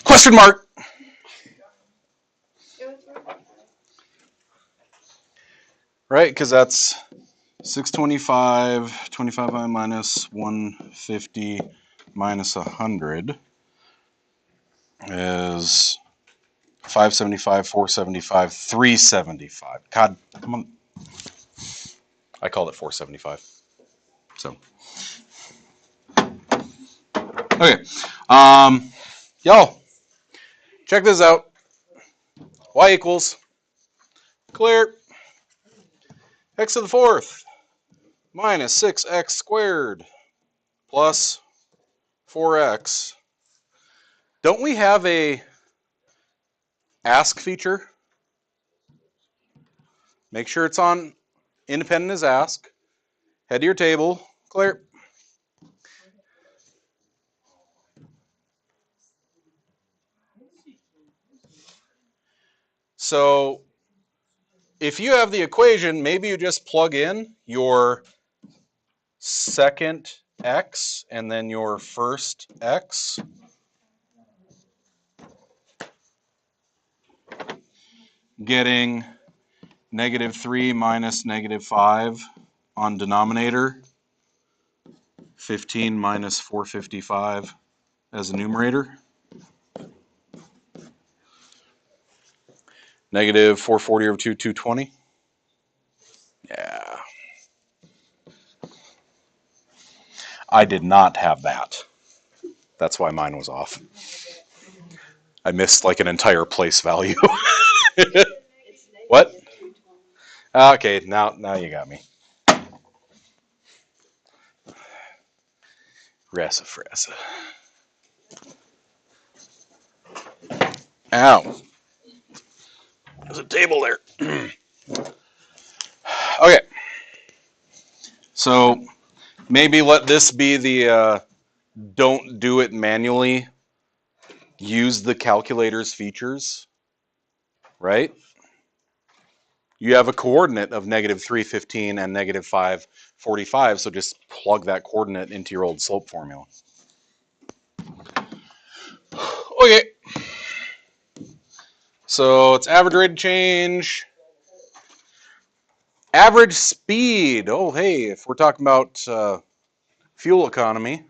Question mark. Right, because that's 625, 25i minus 150 minus 100 is 575, 475, 375. God, come on. I called it 475. So, okay. Y'all, check this out. Y equals, clear, x to the fourth minus 6x squared plus 4x. Don't we have a ask feature? Make sure it's on independent as ask. Head to your table. Clear. So if you have the equation, maybe you just plug in your second x and then your first x. Getting -3 minus -5 on denominator. 15 minus 455 as a numerator. -440 over 2, 220. Yeah. I did not have that. That's why mine was off. I missed like an entire place value. What? Okay, now you got me. Rasa frasa. Ow. There's a table there. Okay. So maybe let this be the don't do it manually. Use the calculator's features, right? You have a coordinate of -315 and -545, so just plug that coordinate into your old slope formula. Okay. So it's average rate of change. Average speed. Oh, hey, if we're talking about fuel economy,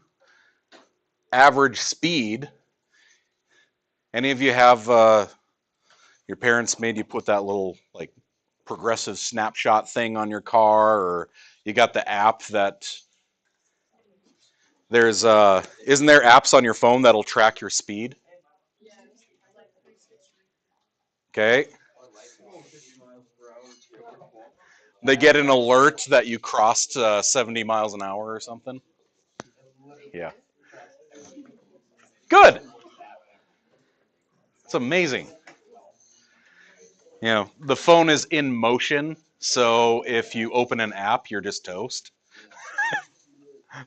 average speed. Any of you have your parents made you put that little like progressive snapshot thing on your car, or you got the app that there's isn't there apps on your phone that'll track your speed? Okay. They get an alert that you crossed 70 miles an hour or something. Yeah. Good. It's amazing. You know, the phone is in motion, so if you open an app, you're just toast.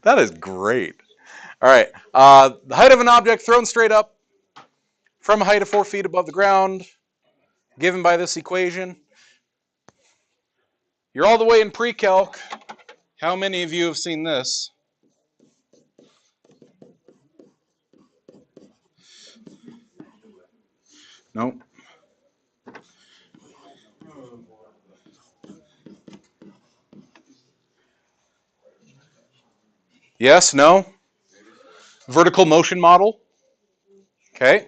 That is great. All right. The height of an object thrown straight up from a height of 4 feet above the ground, given by this equation. You're all the way in PreCalc. How many of you have seen this? Nope. Yes, no? Vertical motion model? Okay.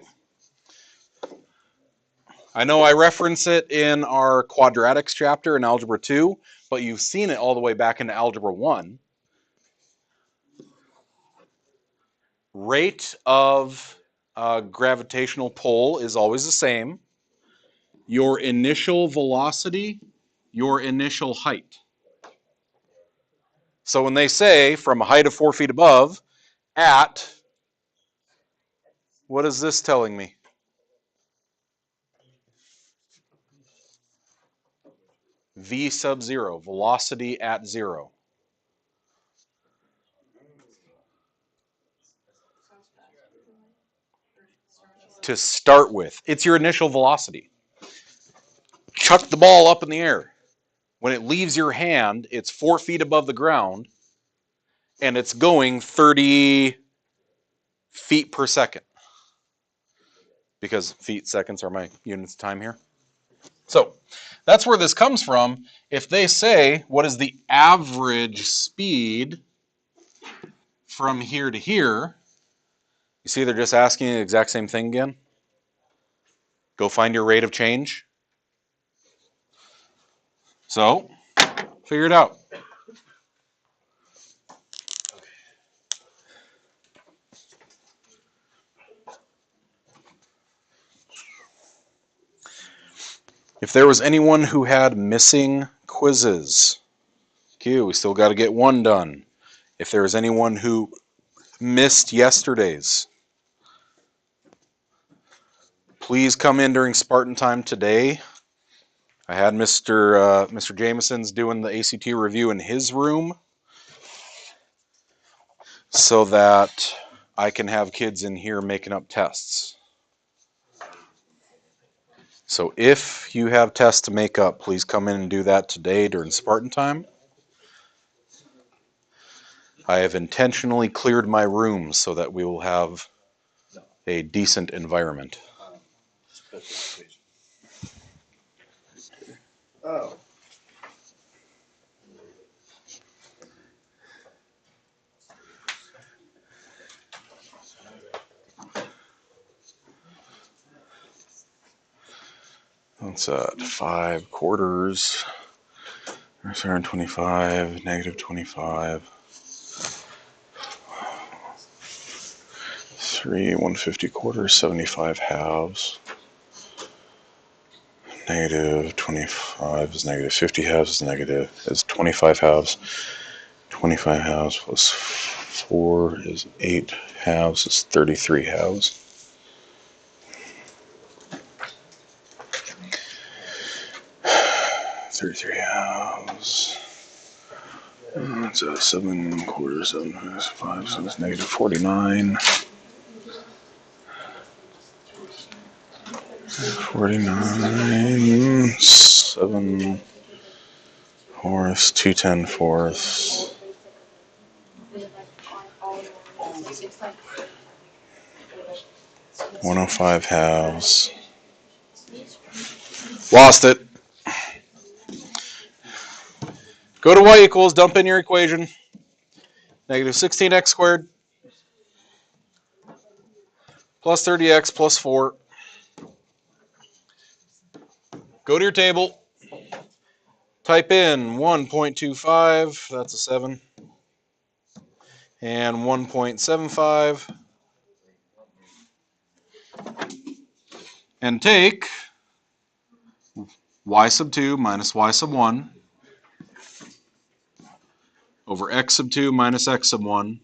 I know I reference it in our quadratics chapter in Algebra 2, but you've seen it all the way back into Algebra 1. Rate of gravitational pull is always the same. Your initial velocity, your initial height. So when they say from a height of 4 feet above at, what is this telling me? V sub 0, velocity at 0. To start with, it's your initial velocity. Chuck the ball up in the air. When it leaves your hand, it's 4 feet above the ground, and it's going 30 feet per second. Because feet, seconds are my units of time here. So that's where this comes from. If they say, what is the average speed from here to here, you see they're just asking the exact same thing again. Go find your rate of change. So, figure it out. If there was anyone who had missing quizzes, we still got to get one done. If there was anyone who missed yesterday's, please come in during Spartan time today I had Mr. Jameson's doing the ACT review in his room so that I can have kids in here making up tests. So if you have tests to make up, please come in and do that today during Spartan time. I have intentionally cleared my room so that we will have a decent environment. Oh. That's 5 quarters. There's 125, negative 25. 3, 150 quarters, 75 halves. Negative 25 is negative. 50 halves is negative. Is 25 halves. 25 halves plus 4 is 8 halves is 33 halves. $33 halves. It's 7 quarters, 7 5, so it's negative 49. 49, 7 fourths, 210 fourths. 105 halves. Lost it. Go to y equals, dump in your equation. Negative 16x squared plus 30x plus 4. Go to your table. Type in 1.25, that's a 7. And 1.75. And take y sub 2 minus y sub 1 over x sub 2 minus x sub 1.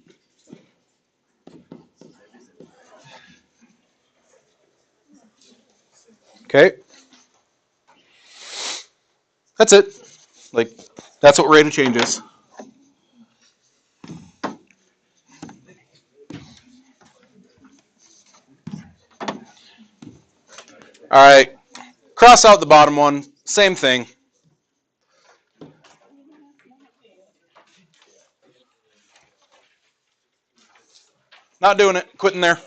Okay. That's it. Like, that's what rate of change is. All right. Cross out the bottom one. Same thing. Not doing it. Quitting there.